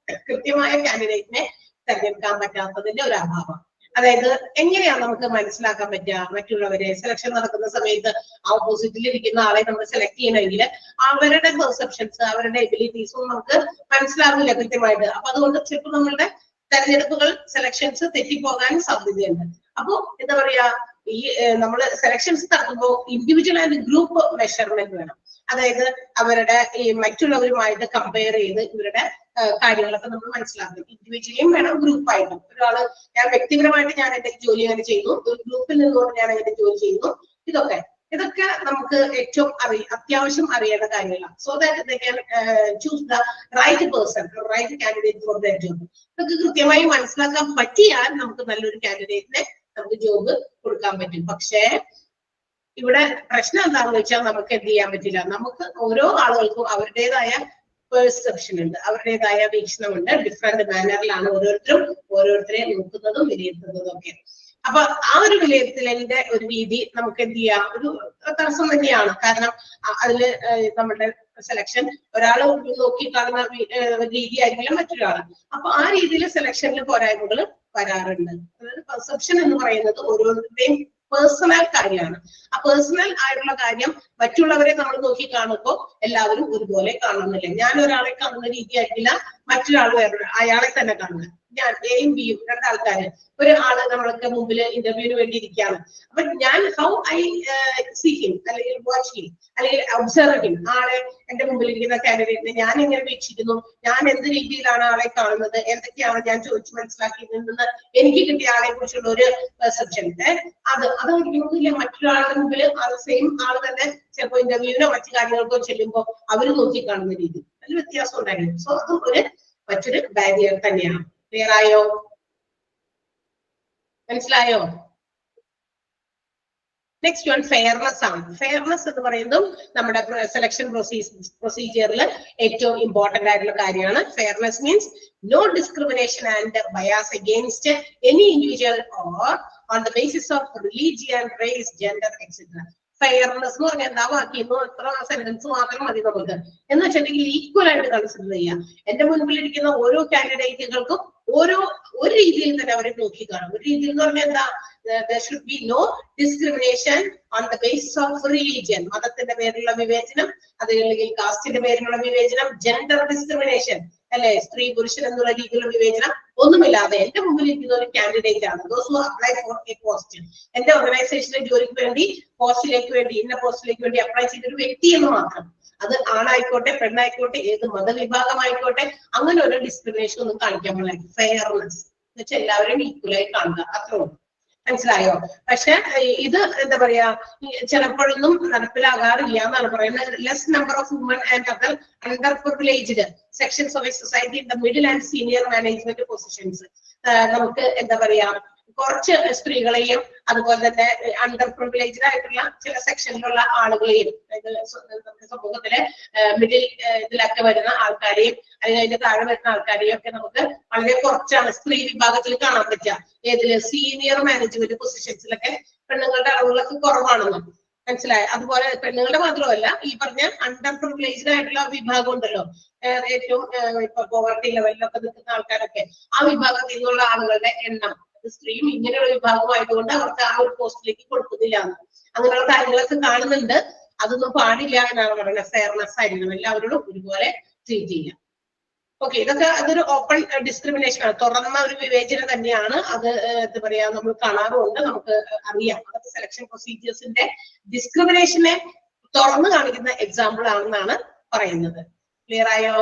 കൃത്യമായ കാൻഡിഡേറ്റിനെ തെരഞ്ഞെടുക്കാൻ പറ്റാത്തതിന്റെ ഒരു അഭാവം. അതായത് എങ്ങനെയാണ് നമുക്ക് മനസ്സിലാക്കാൻ പറ്റുക മറ്റുള്ളവരെ സെലക്ഷൻ നടക്കുന്ന സമയത്ത് ഓപ്പോസിറ്റിൽ ഇരിക്കുന്ന ആളെ നമ്മൾ സെലക്ട് ചെയ്യണമെങ്കിൽ അവരുടെ പെർസെപ്ഷൻസ് അവരുടെ എബിലിറ്റീസും നമുക്ക് മനസ്സിലാവില്ല കൃത്യമായിട്ട്. അപ്പൊ അതുകൊണ്ട് ചിലപ്പോൾ നമ്മളുടെ തെരഞ്ഞെടുപ്പുകൾ സെലക്ഷൻസ് തെറ്റിപ്പോകാൻ സാധ്യതയുണ്ട്. അപ്പോ എന്താ പറയാ, ഈ നമ്മള് സെലക്ഷൻസ് നടത്തുമ്പോൾ ഇൻഡിവിജ്വൽ ആൻഡ് ഗ്രൂപ്പ് മെഷർമെന്റ് വേണം. അതായത് അവരുടെ ഈ മറ്റുള്ളവരുമായിട്ട് കമ്പയർ ചെയ്ത് ഇവരുടെ കാര്യങ്ങളൊക്കെ നമ്മൾ മനസ്സിലാക്കണം. ഇൻഡിവിജ്വലിയും വേണം ഗ്രൂപ്പായിട്ടും. ഒരാള് ഞാൻ വ്യക്തിപരമായിട്ട് ഞാൻ എന്റെ ജോലി അങ്ങനെ ചെയ്യുന്നു, ഒരു ഗ്രൂപ്പിൽ നിന്നുകൊണ്ട് ഞാൻ എന്റെ ജോലി ചെയ്യുന്നു. ഇതൊക്കെ നമുക്ക് ഏറ്റവും അത്യാവശ്യം അറിയേണ്ട കാര്യങ്ങളാണ്. So that they can choose the right person, right candidate for the job. ഇതൊക്കെ കൃത്യമായി മനസ്സിലാക്കാൻ പറ്റിയാൽ നമുക്ക് നല്ലൊരു കാൻഡിഡേറ്റിനെ നമുക്ക് ജോബ് കൊടുക്കാൻ പറ്റും. പക്ഷേ ഇവിടെ പ്രശ്നം എന്താണെന്ന് വെച്ചാൽ നമുക്ക് എന്ത് ചെയ്യാൻ പറ്റില്ല. നമുക്ക് ഓരോ ആളുകൾക്കും അവരുടേതായ പെർസെപ്ഷൻ ഉണ്ട്, അവരുടേതായ വീക്ഷണമുണ്ട്. ഡിഫറെന്റ് മാനറിലാണ് ഓരോരുത്തരെ നോക്കുന്നതും വിലയിരുത്തുന്നതും ഒക്കെ. അപ്പൊ ആ ഒരു വിലയിരുത്തലിന്റെ ഒരു രീതി നമുക്ക് എന്ത് ചെയ്യാം, ഒരു തടസ്സം തന്നെയാണ്. കാരണം അതില് നമ്മുടെ സെലക്ഷൻ ഒരാള് നോക്കി കാണുന്ന രീതി ആയിരിക്കില്ല മറ്റൊരാള്. അപ്പൊ ആ രീതിയിൽ സെലക്ഷനിൽ പോരായ്മകൾ വരാറുണ്ട്. അതായത് പെർസെപ്ഷൻ എന്ന് പറയുന്നത് ഓരോരുത്തരുടെയും പേഴ്സണൽ കാര്യമാണ്. ആ പേഴ്സണൽ ആയിട്ടുള്ള കാര്യം മറ്റുള്ളവരെ നമ്മൾ നോക്കി കാണുമ്പോൾ എല്ലാവരും ഒരുപോലെ കാണുന്നില്ല. ഞാൻ ഒരാളെ കാണുന്ന രീതി ആയിരിക്കില്ല മറ്റൊരാൾ വേറെ അയാളെ തന്നെ കാണുന്നത്. ഞാൻ എയും ബിയും രണ്ടാൾക്കാര് ഒരാള് നമ്മൾക്ക് മുമ്പിൽ ഇന്റർവ്യൂവിന് വേണ്ടി ഇരിക്കുകയാണ്. അപ്പൊ ഞാൻ ഹൗ ഐ സീ ഹിം അല്ലെങ്കിൽ വാച്ച് ഹിം അല്ലെങ്കിൽ ഒബ്സർവ് ഹിം, ആളെ എന്റെ മുമ്പിൽ ഇരിക്കുന്ന കാൻഡിഡേറ്റിനെ ഞാൻ എങ്ങനെ വീക്ഷിക്കുന്നു, ഞാൻ എന്ത് രീതിയിലാണ് ആളെ കാണുന്നത്, എന്തൊക്കെയാണ് ഞാൻ ചോദിച്ചു മനസ്സിലാക്കിയതെന്ന് എനിക്ക് കിട്ടിയ ആളെ കുറിച്ചുള്ള ഒരു പെർസെപ്ഷൻ അത് ഒരിക്കലും മറ്റൊരാളുടെ മുമ്പിൽ സെയിം ആള് തന്നെ ചിലപ്പോൾ ഇന്റർവ്യൂവിനോ മറ്റു കാര്യങ്ങൾക്കോ ചെല്ലുമ്പോൾ അവര് നോക്കി കാണുന്ന രീതി അതിൽ വ്യത്യാസം ഉണ്ടായിരുന്നു. സോ അതും മറ്റൊരു ബാരിയർ തന്നെയാണ്. ക്ലിയർ ആയോ? മനസ്സിലായോ? നെക്സ്റ്റ് വൺ ഫെയർനെസ് ആണ്. ഫെയർനെസ് എന്ന് പറയുന്നതും നമ്മുടെ സെലക്ഷൻ പ്രൊസീജിയറിൽ ഏറ്റവും ഇമ്പോർട്ടന്റ് ആയിട്ടുള്ള കാര്യമാണ്. Fairness means no discrimination and bias against any individual or on the basis of religion, race, gender etcetera. Fairness എന്ന് പറഞ്ഞാൽ എന്താ വാക്കിയെന്നോ എത്ര സെന്റൻസ് മാത്രം മതി നമുക്ക് എന്ന് വെച്ചിട്ടുണ്ടെങ്കിൽ ഈക്വൽ ആയിട്ട് കൺസിഡർ ചെയ്യാം. എന്റെ മുൻപിലിരിക്കുന്ന ഓരോ കാൻഡിഡേറ്റുകൾക്കും ഒരു രീതിയിൽ തന്നെ അവരെ നോക്കി കാണും. ഒരു രീതിയിൽ എന്ന് പറഞ്ഞാൽ എന്താ, there should be no discrimination on the basis of religion. മതത്തിന്റെ പേരിലുള്ള വിവേചനം, അതല്ലെങ്കിൽ കാസ്റ്റിന്റെ പേരിലുള്ള വിവേചനം, ജെൻഡർ ഡിസ്ക്രിമിനേഷൻ അല്ലെ, സ്ത്രീ പുരുഷൻ എന്നുള്ള രീതിയിലുള്ള വിവേചനം ഒന്നുമില്ലാതെ എന്റെ മുമ്പിൽ ഇരിക്കുന്ന ഒരു കാൻഡിഡേറ്റ് ആണ്. those who apply for a post, എന്റെ ഓർഗനൈസേഷനിലെ ജോലിക്ക് വേണ്ടി പോസ്റ്റിലേക്ക് വേണ്ടി ഇന്ന പോസ്റ്റിലേക്ക് വേണ്ടി അപ്ലൈ ചെയ്ത ഒരു വ്യക്തി എന്ന് മാത്രം. അത് ആണായിക്കോട്ടെ പെണ്ണായിക്കോട്ടെ ഏത് മതവിഭാഗമായിക്കോട്ടെ അങ്ങനെ ഒരു ഡിസ്ക്രിമിനേഷൻ ഒന്നും കാണിക്കാൻ പാടില്ല. ഫെയർനെസ് എന്ന് വെച്ചാൽ എല്ലാവരെയും ഈക്വലായി കാണുക, അത്രേ ഉള്ളൂ. മനസ്സിലായോ? പക്ഷെ ഇത് എന്താ പറയാ, ചിലപ്പോഴൊന്നും നടപ്പിലാകാറില്ല എന്നാണ് പറയുന്നത്. Less number of woman and other under privileged sections of A society in the middle and senior management positions. നമുക്ക് എന്താ പറയാ, കുറച്ച് സ്ത്രീകളെയും അതുപോലെ തന്നെ അണ്ടർ പ്രിവിലേജ്ഡ് ആയിട്ടുള്ള ചില സെക്ഷനിലുള്ള ആളുകളെയും, നമ്മുടെ സമൂഹത്തിലെ മിഡിൽ ഇതിലൊക്കെ വരുന്ന ആൾക്കാരെയും അല്ലെങ്കിൽ അതിന്റെ താഴെ വരുന്ന ആൾക്കാരെയും ഒക്കെ നമുക്ക് വളരെ കുറച്ചാണ് സ്ത്രീ വിഭാഗത്തിൽ കാണാൻ പറ്റുക. ഏതില്? സീനിയർ മാനേജ്മെന്റ് പൊസിഷൻസിലൊക്കെ പെണ്ണുങ്ങളുടെ അളവുകളൊക്കെ കുറവാണെന്ന് മനസ്സിലായി. അതുപോലെ പെണ്ണുങ്ങളുടെ മാത്രമല്ല, ഈ പറഞ്ഞ അണ്ടർ പ്രിവിലേജ്ഡ് ആയിട്ടുള്ള വിഭാഗം ഉണ്ടല്ലോ, ഏറ്റവും ഇപ്പൊ പോവർട്ടി ലെവലിലൊക്കെ നിൽക്കുന്ന ആൾക്കാരൊക്കെ, ആ വിഭാഗത്തിൽ നിന്നുള്ള ആളുകളുടെ എണ്ണം സ്ത്രീയും ഇങ്ങനെയുള്ള വിഭാഗമായതുകൊണ്ട് അവർക്ക് ആ ഒരു പോസ്റ്റിലേക്ക് കൊടുക്കുന്നില്ല എന്ന് അങ്ങനെയുള്ള കാര്യങ്ങളൊക്കെ കാണുന്നുണ്ട്. അതൊന്നും പാടില്ല എന്നാണ് പറയുന്നത്. ഫെയർനെസ് ആയിരിക്കണം, എല്ലാവരോടും ഒരുപോലെ ട്രീറ്റ് ചെയ്യാം. ഓക്കെ, അതൊരു ഓപ്പൺ ഡിസ്ക്രിമിനേഷൻ ആണ്, തുറന്ന ഒരു വിവേചനം തന്നെയാണ്. അത് എന്താ പറയാ, നമ്മൾ കാണാറുണ്ട്, നമുക്ക് അറിയാം. അതൊക്കെ സെലക്ഷൻ പ്രൊസീജിയേഴ്സിന്റെ ഡിസ്ക്രിമിനേഷനെ തുറന്നു കാണിക്കുന്ന എക്സാമ്പിൾ ആണെന്നാണ് പറയുന്നത്. ക്ലിയർ ആയോ?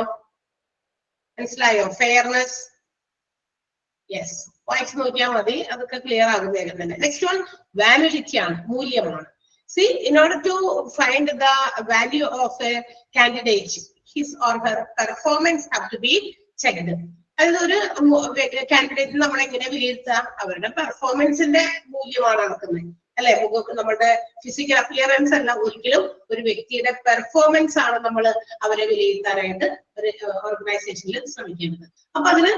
മനസ്സിലായോ? ഫെയർനെസ്, യെസ്, വായിച്ചു നോക്കിയാൽ മതി, അതൊക്കെ ക്ലിയർ ആകും വേഗം തന്നെ. നെക്സ്റ്റ് വൺ വാല്യൂരിറ്റി ആണ്, മൂല്യമാണ്. See, in order to find the value of a candidate, his or her performance have to be checked. അതായത് ഒരു കാൻഡിഡേറ്റ് നമ്മൾ എങ്ങനെ വിലയിരുത്താം? അവരുടെ പെർഫോമൻസിന്റെ മൂല്യമാണ് നടക്കുന്നത് അല്ലെ. നമ്മുടെ ഫിസിക്കൽ അപ്പിയറൻസ് അല്ല, ഒരിക്കലും ഒരു വ്യക്തിയുടെ പെർഫോമൻസ് ആണ് നമ്മൾ അവരെ വിലയിരുത്താനായിട്ട് ഒരു ഓർഗനൈസേഷനിൽ ശ്രമിക്കേണ്ടത്. അപ്പൊ അതിന്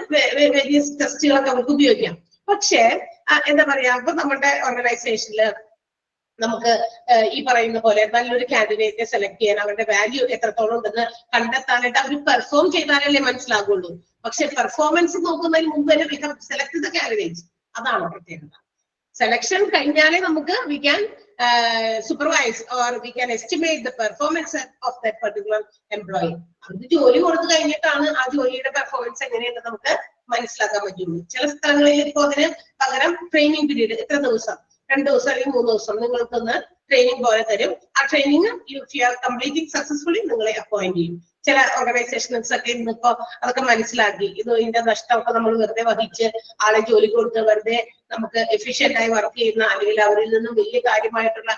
വേരിയസ് ടെസ്റ്റുകളൊക്കെ അവർക്ക് ഉപയോഗിക്കാം. പക്ഷേ എന്താ പറയാ, അപ്പൊ നമ്മുടെ ഓർഗനൈസേഷനിൽ നമുക്ക് ഈ പറയുന്ന പോലെ നല്ലൊരു കാൻഡിഡേറ്റിനെ സെലക്ട് ചെയ്യാൻ അവരുടെ വാല്യൂ എത്രത്തോളം ഉണ്ടെന്ന് കണ്ടെത്താനായിട്ട് അവർ പെർഫോം ചെയ്താലല്ലേ മനസ്സിലാകുള്ളൂ. പക്ഷെ പെർഫോമൻസ് നോക്കുന്നതിന് മുമ്പ് തന്നെ we have select the candidates. അതാണ് പ്രത്യേകത. സെലക്ഷൻ കഴിഞ്ഞാലേ നമുക്ക് we can supervise or we can estimate the performance of that particular employee. അത് ജോലി കൊടുത്തു കഴിഞ്ഞിട്ടാണ് ആ ജോലിയുടെ പെർഫോമൻസ് എങ്ങനെയുണ്ടെന്ന് നമുക്ക് മനസ്സിലാക്കാൻ പറ്റുള്ളൂ. ചില സ്ഥലങ്ങളിൽ ഇപ്പോൾ അതിന് പകരം ട്രെയിനിങ് പീരീഡ് എത്ര ദിവസം, 2 ദിവസം അല്ലെങ്കിൽ 3 ദിവസം നിങ്ങൾക്കൊന്ന് ട്രെയിനിങ് പോലെ തരും. ആ training if you are completing successfully നിങ്ങളെ അപ്പോയിന്റ് ചെയ്യും. ചില ഓർഗനൈസേഷൻസ് ഒക്കെ ഇന്നിപ്പോ അതൊക്കെ മനസ്സിലാക്കി ഇതിന്റെ നഷ്ടമൊക്കെ നമ്മൾ വെറുതെ വഹിച്ച് ആളെ ജോലി കൊടുത്ത് വെറുതെ നമുക്ക് എഫിഷ്യന്റ് ആയി വർക്ക് ചെയ്യുന്ന അല്ലെങ്കിൽ അവരിൽ നിന്നും വലിയ കാര്യമായിട്ടുള്ള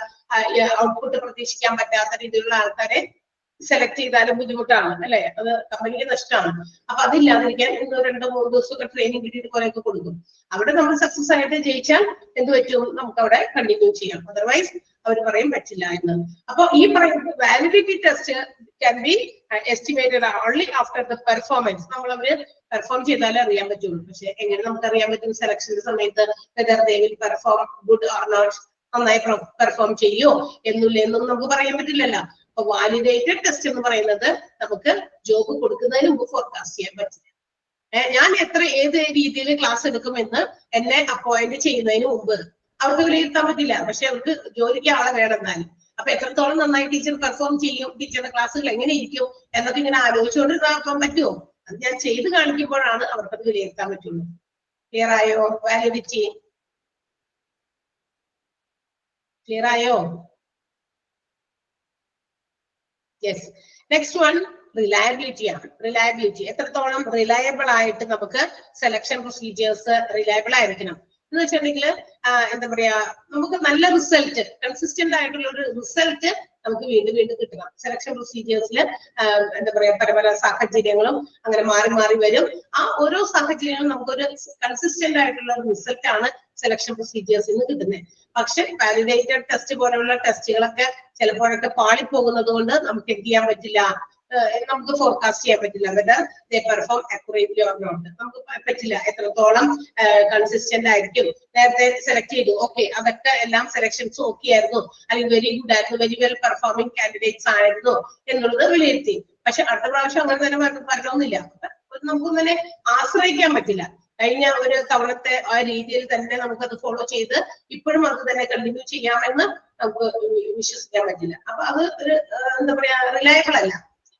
ഔട്ട്പുട്ട് പ്രതീക്ഷിക്കാൻ പറ്റാത്ത രീതിയിലുള്ള ആൾക്കാരെ സെലക്ട് ചെയ്താലും ബുദ്ധിമുട്ടാണ് അല്ലെ, അത് കമ്പനിക്ക് നഷ്ടമാണ്. അപ്പൊ അതില്ലാതിരിക്കാൻ 1, 2, 3 ദിവസമൊക്കെ ട്രെയിനിങ് പീരീഡ് കുറെയൊക്കെ കൊടുക്കും. അവിടെ നമ്മൾ സക്സസ് ആയിട്ട് ജയിച്ചാൽ എന്ത് പറ്റും, നമുക്ക് അവിടെ കണ്ടിന്യൂ ചെയ്യാം. അതർവൈസ് അവർ പറയും പറ്റില്ല എന്ന്. അപ്പൊ ഈ പറയുന്ന validity test can be estimated only after the performance. നമ്മൾ അവര് പെർഫോം ചെയ്താലേ അറിയാൻ പറ്റുള്ളൂ. പക്ഷെ എങ്ങനെ നമുക്ക് അറിയാൻ പറ്റും സെലക്ഷന്റെ സമയത്ത് whether they will perform good or not, നന്നായി പെർഫോം ചെയ്യോ എന്നും നമുക്ക് പറയാൻ പറ്റില്ലല്ലോ. അപ്പൊ വാലിഡേറ്റഡ് ടെസ്റ്റ് എന്ന് പറയുന്നത് നമുക്ക് ജോബ് കൊടുക്കുന്നതിന് മുമ്പ് ഫോർകാസ്റ്റ് ചെയ്യാൻ പറ്റില്ല. ഞാൻ ഏത് രീതിയിൽ ക്ലാസ് എടുക്കുമെന്ന് എന്നെ അപ്പോയിന്റ് ചെയ്യുന്നതിന് മുമ്പ് അവർക്ക് വിലയിരുത്താൻ പറ്റില്ല. പക്ഷെ അവർക്ക് ജോലിക്ക് ആളെ വേണം എന്നാലും. അപ്പൊ എത്രത്തോളം നന്നായി ടീച്ചർ പെർഫോം ചെയ്യും, ടീച്ചറുടെ ക്ലാസ്സുകൾ എങ്ങനെ ഇരിക്കും എന്നൊക്കെ ഇങ്ങനെ ആലോചിച്ചുകൊണ്ട് ഇതാക്കാൻ പറ്റുമോ? അത് ഞാൻ ചെയ്ത് കാണിക്കുമ്പോഴാണ് അവർക്കത് വിലയിരുത്താൻ പറ്റുള്ളൂ. ക്ലിയർ ആയോ? വാലിഡിറ്റി ക്ലിയർ ആയോ? യെസ്. നെക്സ്റ്റ് വൺ റിലയബിലിറ്റി ആണ്. റിലയബിലിറ്റി, എത്രത്തോളം റിലയബിൾ ആയിട്ട് നമുക്ക് സെലക്ഷൻ പ്രൊസീജിയേഴ്സ് റിലയബിൾ ആയിരിക്കണം എന്ന് വെച്ചിട്ടുണ്ടെങ്കിൽ എന്താ പറയാ, നമുക്ക് നല്ല റിസൾട്ട്, കൺസിസ്റ്റന്റ് ആയിട്ടുള്ള ഒരു റിസൾട്ട് നമുക്ക് വീണ്ടും കിട്ടണം. സെലക്ഷൻ പ്രൊസീജിയേഴ്സിൽ എന്താ പറയാ പല സാഹചര്യങ്ങളും അങ്ങനെ മാറി വരും. ആ ഓരോ സാഹചര്യങ്ങളും നമുക്കൊരു കൺസിസ്റ്റന്റ് ആയിട്ടുള്ള റിസൾട്ട് ആണ് സെലക്ഷൻ പ്രൊസീജിയേഴ്സിൽ നിന്ന് കിട്ടുന്നത്. പക്ഷെ വാലിഡേറ്റഡ് ടെസ്റ്റ് പോലെയുള്ള ടെസ്റ്റുകളൊക്കെ ചിലപ്പോഴൊക്കെ പാളിപ്പോകുന്നത് കൊണ്ട് നമുക്ക് എന്ത് ചെയ്യാൻ പറ്റില്ല, നമുക്ക് ഫോർകാസ്റ്റ് ചെയ്യാൻ പറ്റില്ല. Whether they perform accurately or not നമുക്ക് പറ്റില്ല. എത്രത്തോളം കൺസിസ്റ്റന്റ് ആയിരിക്കും. നേരത്തെ സെലക്ട് ചെയ്തു, ഓക്കെ, അതൊക്കെ എല്ലാം സെലക്ഷൻസ് ഓക്കെ ആയിരുന്നു, അല്ലെങ്കിൽ വെരി ഗുഡ് ആയിരുന്നു, വെരി വെൽ പെർഫോമിംഗ് കാൻഡിഡേറ്റ്സ് ആയിരുന്നു എന്നുള്ളത് വിലയിരുത്തി. പക്ഷെ അടുത്ത പ്രാവശ്യം അങ്ങനെ തന്നെ വരണമെന്നില്ല. നമുക്കൊന്നും തന്നെ ആശ്രയിക്കാൻ പറ്റില്ല. കഴിഞ്ഞ ഒരു തവണത്തെ ആ രീതിയിൽ തന്നെ നമുക്കത് ഫോളോ ചെയ്ത് ഇപ്പോഴും അത് തന്നെ കണ്ടിന്യൂ ചെയ്യാമെന്ന് നമുക്ക് വിശ്വസിക്കാൻ പറ്റില്ല. അപ്പൊ അത് ഒരു എന്താ പറയാ റിലയബിൾ അല്ല.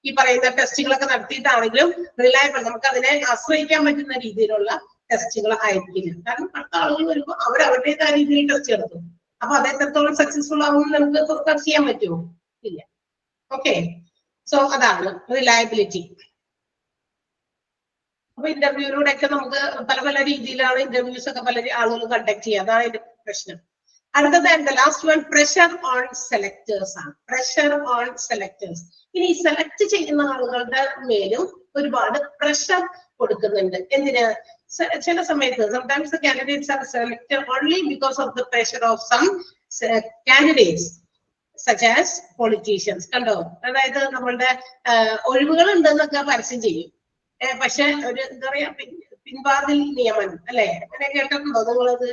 ഈ പറയുന്ന ടെസ്റ്റുകളൊക്കെ നടത്തിയിട്ടാണെങ്കിലും റിലയബിൾ, നമുക്ക് അതിനെ ആശ്രയിക്കാൻ പറ്റുന്ന രീതിയിലുള്ള ടെസ്റ്റുകൾ ആയിരിക്കില്ല. കാരണം അടുത്ത ആളുകൾ വരുമ്പോൾ അവർ അവരുടേതായ രീതിയിൽ ടെസ്റ്റ് നടത്തും. അപ്പൊ അത് എത്രത്തോളം സക്സസ്ഫുൾ ആകും നമുക്ക് ഫോർകാസ്റ്റ് ചെയ്യാൻ പറ്റുമോ? ഇല്ല. ഓക്കെ, സോ അതാണ് റിലയബിലിറ്റി. അപ്പൊ ഇന്റർവ്യൂയിലൂടെ ഒക്കെ നമുക്ക് പല രീതിയിലാണ് ഇന്റർവ്യൂസ് ഒക്കെ പല ആളുകൾ കണ്ടക്ട് ചെയ്യുക. അതാണ് ഇതിന്റെ പ്രശ്നം. അടുത്തത് last one pressure on selectors ആണ്. Pressure on selectors. ഇനി സെലക്ട് ചെയ്യുന്ന ആളുകളുടെ മേലും ഒരുപാട് പ്രഷർ കൊടുക്കുന്നുണ്ട്. എന്തിന്? ചില സമയത്ത് sometimes the candidates are selected only because of the pressure of some candidates such as politicians. കണ്ടോ? അതായത് നമ്മളുടെ ഒഴിവുകൾ ഉണ്ടെന്നൊക്കെ പരസ്യം ചെയ്യും. പക്ഷെ ഒരു എന്താ പറയാ പിൻവാതിൽ നിയമനം അല്ലെ, അങ്ങനെ കേട്ടിട്ടുണ്ടോ നിങ്ങളത്?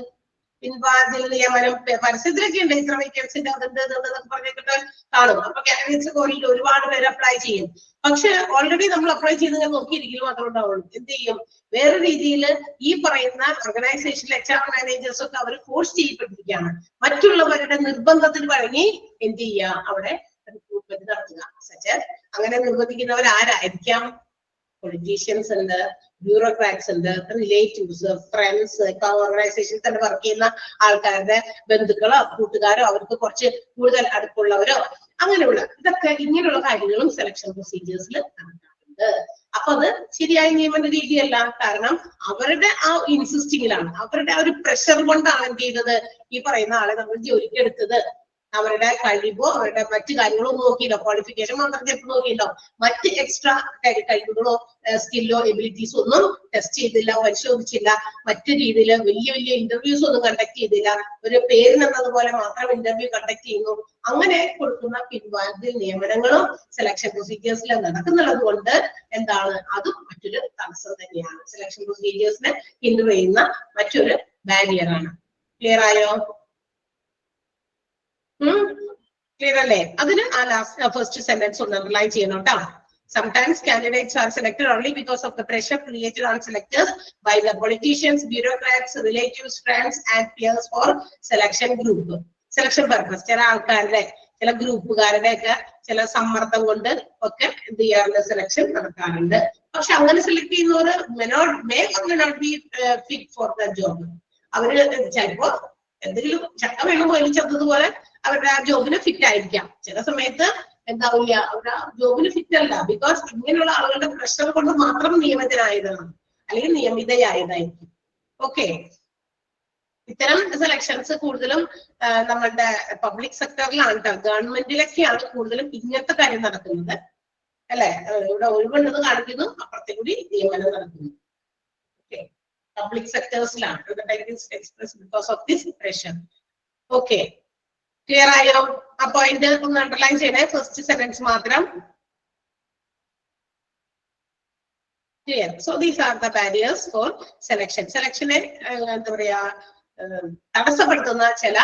പിൻവാതിൽ നിയമനം പരസ്യത്തിലൊക്കെ ഉണ്ട്. ഇത്ര വേക്കൻസി പറഞ്ഞിട്ട് കാണും. അപ്പൊ കാൻഡിഡേറ്റ്സ് കോളിൽ ഒരുപാട് പേര് അപ്ലൈ ചെയ്യും. പക്ഷെ ഓൾറെഡി നമ്മൾ അപ്ലൈ ചെയ്ത് നോക്കിയിരിക്കും മാത്രമേ ഉണ്ടാവുള്ളൂ. എന്ത് ചെയ്യും? വേറെ രീതിയിൽ ഈ പറയുന്ന ഓർഗനൈസേഷനിലെ HR മാനേജേഴ്സ് ഒക്കെ അവർ ഫോഴ്സ് ചെയ്യപ്പെട്ടിരിക്കുകയാണ്. മറ്റുള്ളവരുടെ നിർബന്ധത്തിന് വഴങ്ങി എന്ത് ചെയ്യുക, അവിടെ റിക്രൂട്ട്മെന്റ് നടത്തുക. അങ്ങനെ നിർബന്ധിക്കുന്നവർ ആരായിരിക്കാം? പൊളിറ്റീഷ്യൻസ് ഉണ്ട്, ബ്യൂറോക്രാറ്റ്സ് ഉണ്ട്, റിലേറ്റീവ്സ്, ഫ്രണ്ട്സ്, ഓർഗനൈസേഷനിൽ തന്നെ വർക്ക് ചെയ്യുന്ന ആൾക്കാരുടെ ബന്ധുക്കളോ കൂട്ടുകാരോ അവർക്ക് കുറച്ച് കൂടുതൽ അടുപ്പുള്ളവരോ അങ്ങനെയുള്ള ഇങ്ങനെയുള്ള കാര്യങ്ങളും സെലക്ഷൻ പ്രൊസീജിയേഴ്സിൽ നടക്കാറുണ്ട്. അപ്പൊ അത് ശരിയായ നിയമന രീതിയല്ല. കാരണം അവരുടെ ആ ഇൻസിസ്റ്റിങ്ങിലാണ്, അവരുടെ ആ ഒരു പ്രഷർ കൊണ്ടാണ് എന്ത് ചെയ്തത്, ഈ പറയുന്ന ആളെ നമ്മൾ ജോലിക്ക് എടുത്തത്. അവരുടെ കഴിവോ അവരുടെ മറ്റു കാര്യങ്ങളോ നോക്കിയില്ലോ, ക്വാളിഫിക്കേഷൻ മാത്രം ചിലപ്പോൾ നോക്കിയില്ലോ, മറ്റ് എക്സ്ട്രാ കഴിവുകളോ സ്കില്ലോ എബിലിറ്റീസോ ഒന്നും ടെസ്റ്റ് ചെയ്തില്ല, പരിശോധിച്ചില്ല. മറ്റു രീതിയിൽ വലിയ ഇന്റർവ്യൂസ് ഒന്നും കണ്ടക്ട് ചെയ്തില്ല. ഒരു പേരിനെന്നതുപോലെ മാത്രം ഇന്റർവ്യൂ കണ്ടക്ട് ചെയ്യുന്നു. അങ്ങനെ കൊടുക്കുന്ന പിൻവാതിൽ നിയമനങ്ങളും സെലക്ഷൻ പ്രൊസീജിയേഴ്സിൽ നടക്കുന്നുള്ളത് കൊണ്ട് എന്താണ്, അതും മറ്റൊരു തടസ്സം തന്നെയാണ്. സെലക്ഷൻ പ്രൊസീജിയേഴ്സിനെ ഹിൻഡർ ചെയ്യുന്ന മറ്റൊരു ബാരിയർ ആണ്. ക്ലിയർ ആയോ? ക്ലിയർ അല്ലേ? അതിന് ആ ലാസ്റ്റ് ഫസ്റ്റ് സെന്റൻസ് ഒന്ന് അണ്ടർലൈൻ ചെയ്യണം കേട്ടോ. Sometimes candidates are selected only because of the pressure created on selectors by the politicians, bureaucrats, relatives, friends, and peers for selection group. Selection purpose. ചില ആൾക്കാരുടെ ചില ഗ്രൂപ്പുകാരുടെ ഒക്കെ ചില സമ്മർദ്ദം കൊണ്ട് ഒക്കെ എന്ത് ചെയ്യാറുണ്ട്, സെലക്ഷൻ നടത്താറുണ്ട്. പക്ഷെ അങ്ങനെ സെലക്ട് ചെയ്യുന്നവർ may not be fit for the job. അവര് ചിലപ്പോ എന്തെങ്കിലും ചക്ക വേണം വലിച്ചതുപോലെ അവരുടെ ആ ജോബിന് ഫിറ്റ് ആയിരിക്കാം. ചില സമയത്ത് എന്താവില്ല, അവരുടെ ജോബിന് ഫിറ്റ് അല്ല. ബിക്കോസ് ഇങ്ങനെയുള്ള ആളുകളുടെ പ്രഷർ കൊണ്ട് മാത്രം നിയമിതനായതാണ് അല്ലെങ്കിൽ നിയമിതയായതായിരിക്കും. ഓക്കെ, ഇത്തരം സെലക്ഷൻസ് കൂടുതലും നമ്മളുടെ പബ്ലിക് സെക്ടറിലാണ് കേട്ടോ, ഗവൺമെന്റിലൊക്കെയാണ് കൂടുതലും ഇങ്ങനത്തെ കാര്യം നടക്കുന്നത് അല്ലെ. ഇവിടെ ഒഴിവുണ്ടെന്ന് കാണിക്കുന്നു, അപ്പുറത്തെ കൂടി നിയമനം നടക്കുന്നു. ഓക്കെ, പബ്ലിക് സെക്ടേഴ്സിലാണ് because of this pressure. Okay, clear ആയോ? ആ പോയിന്റ് ഒന്ന് അണ്ടർലൈൻ ചെയ്യണേ, ഫസ്റ്റ് സെന്റൻസ് മാത്രം. Clear? So these are the barriers for selection. സെലക്ഷനെ എന്താ പറയാ, തടസ്സപ്പെടുത്തുന്ന ചില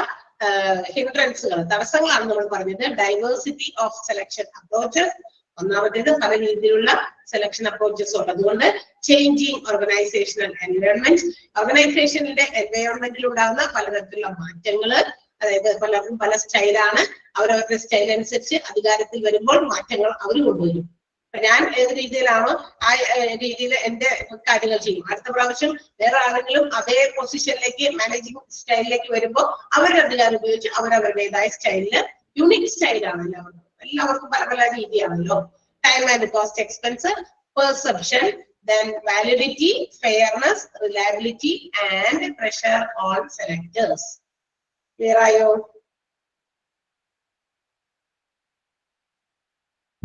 ഹിൻഡ്രൻസുകൾ, തടസ്സങ്ങളാണ് നമ്മൾ പറഞ്ഞത്. ഡൈവേഴ്സിറ്റി ഓഫ് സെലക്ഷൻ അപ്രോച്ചസ്, ഒന്നാമത്തേത് പല രീതിയിലുള്ള സെലക്ഷൻ അപ്രോച്ചസ് ഉണ്ട്. അതുകൊണ്ട് ചേഞ്ചിങ് ഓർഗനൈസേഷണൽ എൻവയോൺമെന്റ്, ഓർഗനൈസേഷനിലെ എൻവയോൺമെന്റിൽ ഉണ്ടാകുന്ന പലതരത്തിലുള്ള മാറ്റങ്ങള്, അതായത് പലർക്കും പല സ്റ്റൈലാണ്, അവരവരുടെ സ്റ്റൈൽ അനുസരിച്ച് അധികാരത്തിൽ വരുമ്പോൾ മാറ്റങ്ങൾ അവർ കൊണ്ടുവരും. ഞാൻ ഏത് രീതിയിലാണോ ആ രീതിയിൽ എന്റെ കാര്യങ്ങൾ ചെയ്യും. അടുത്ത പ്രാവശ്യം വേറെ ആരെങ്കിലും അതേ പൊസിഷനിലേക്ക് മാനേജിങ് സ്റ്റൈലിലേക്ക് വരുമ്പോൾ അവരുടെ അധികാരം ഉപയോഗിച്ച് അവരവരുടേതായ സ്റ്റൈലില്, യൂണിക് സ്റ്റൈലാണല്ലോ എല്ലാവർക്കും, പല പല രീതിയാണല്ലോ. Time and cost expense, perception, then validity, fairness, reliability and pressure on selectors. Clear ആയോ?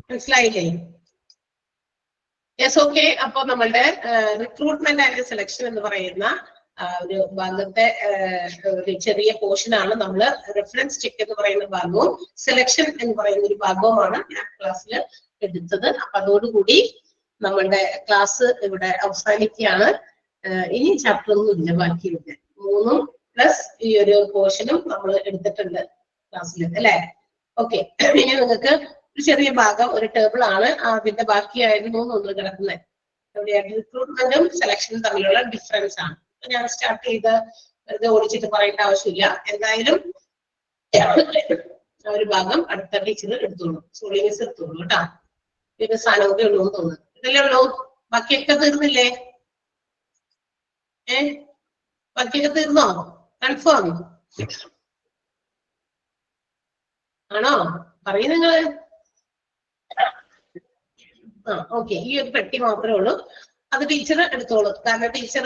മനസ്സിലായില്ലേ? Yes, okay. അപ്പൊ നമ്മളുടെ റിക്രൂട്ട്മെന്റ് ആൻഡ് സെലക്ഷൻ എന്ന് പറയുന്ന ഒരു ഭാഗത്തെ ഒരു ചെറിയ പോർഷൻ ആണ് നമ്മൾ റെഫറൻസ് ചെക്ക് എന്ന് പറയുന്ന ഭാഗവും സെലക്ഷൻ എന്ന് പറയുന്ന ഒരു ഭാഗവുമാണ് ഞാൻ ക്ലാസ്സിൽ എടുത്തത്. അപ്പൊ അതോടുകൂടി നമ്മളുടെ ക്ലാസ് ഇവിടെ അവസാനിക്കുകയാണ്. ഇനി ചാപ്റ്റർ ഒന്നും ഇല്ല, ബാക്കിയുണ്ട്. 3 പ്ലസ് ഈ ഒരു പോർഷനും നമ്മൾ എടുത്തിട്ടുണ്ട് ക്ലാസ്സിൽ അല്ലെ. ഓക്കെ, ഇനി നിങ്ങൾക്ക് ഒരു ചെറിയ ഭാഗം, ഒരു ടേബിൾ ആണ് അതിന്റെ ബാക്കിയായിരുന്നു ഒന്ന് കിടക്കുന്നത്. റിക്രൂട്ട്മെന്റും സെലക്ഷനും തമ്മിലുള്ള ഡിഫറൻസ് ആണ്. ഞാൻ സ്റ്റാർട്ട് ചെയ്ത് ഇത് ഓടിച്ചിട്ട് പറയേണ്ട ആവശ്യമില്ല. എന്തായാലും ഒരു ഭാഗം അടുത്ത ടീച്ചർ എടുത്തോളൂ, സോളിയസ് എടുത്തോളൂ കേട്ടോ. ഇത് സാധനമൊക്കെ ഉള്ളൂ എന്ന് തോന്നുന്നു. ഇതല്ലേ ഉള്ളൂ? ബാക്കിയൊക്കെ തീർന്നില്ലേ? ബാക്കിയൊക്കെ തീർന്നോ? കൺഫേം ആണോ? പറയൂ നിങ്ങള്. ഓക്കെ, ഈ ഒരു പെട്ടി മാത്രമേ ഉള്ളൂ, അത് ടീച്ചർ എടുത്തോളൂ. കാരണം ടീച്ചർ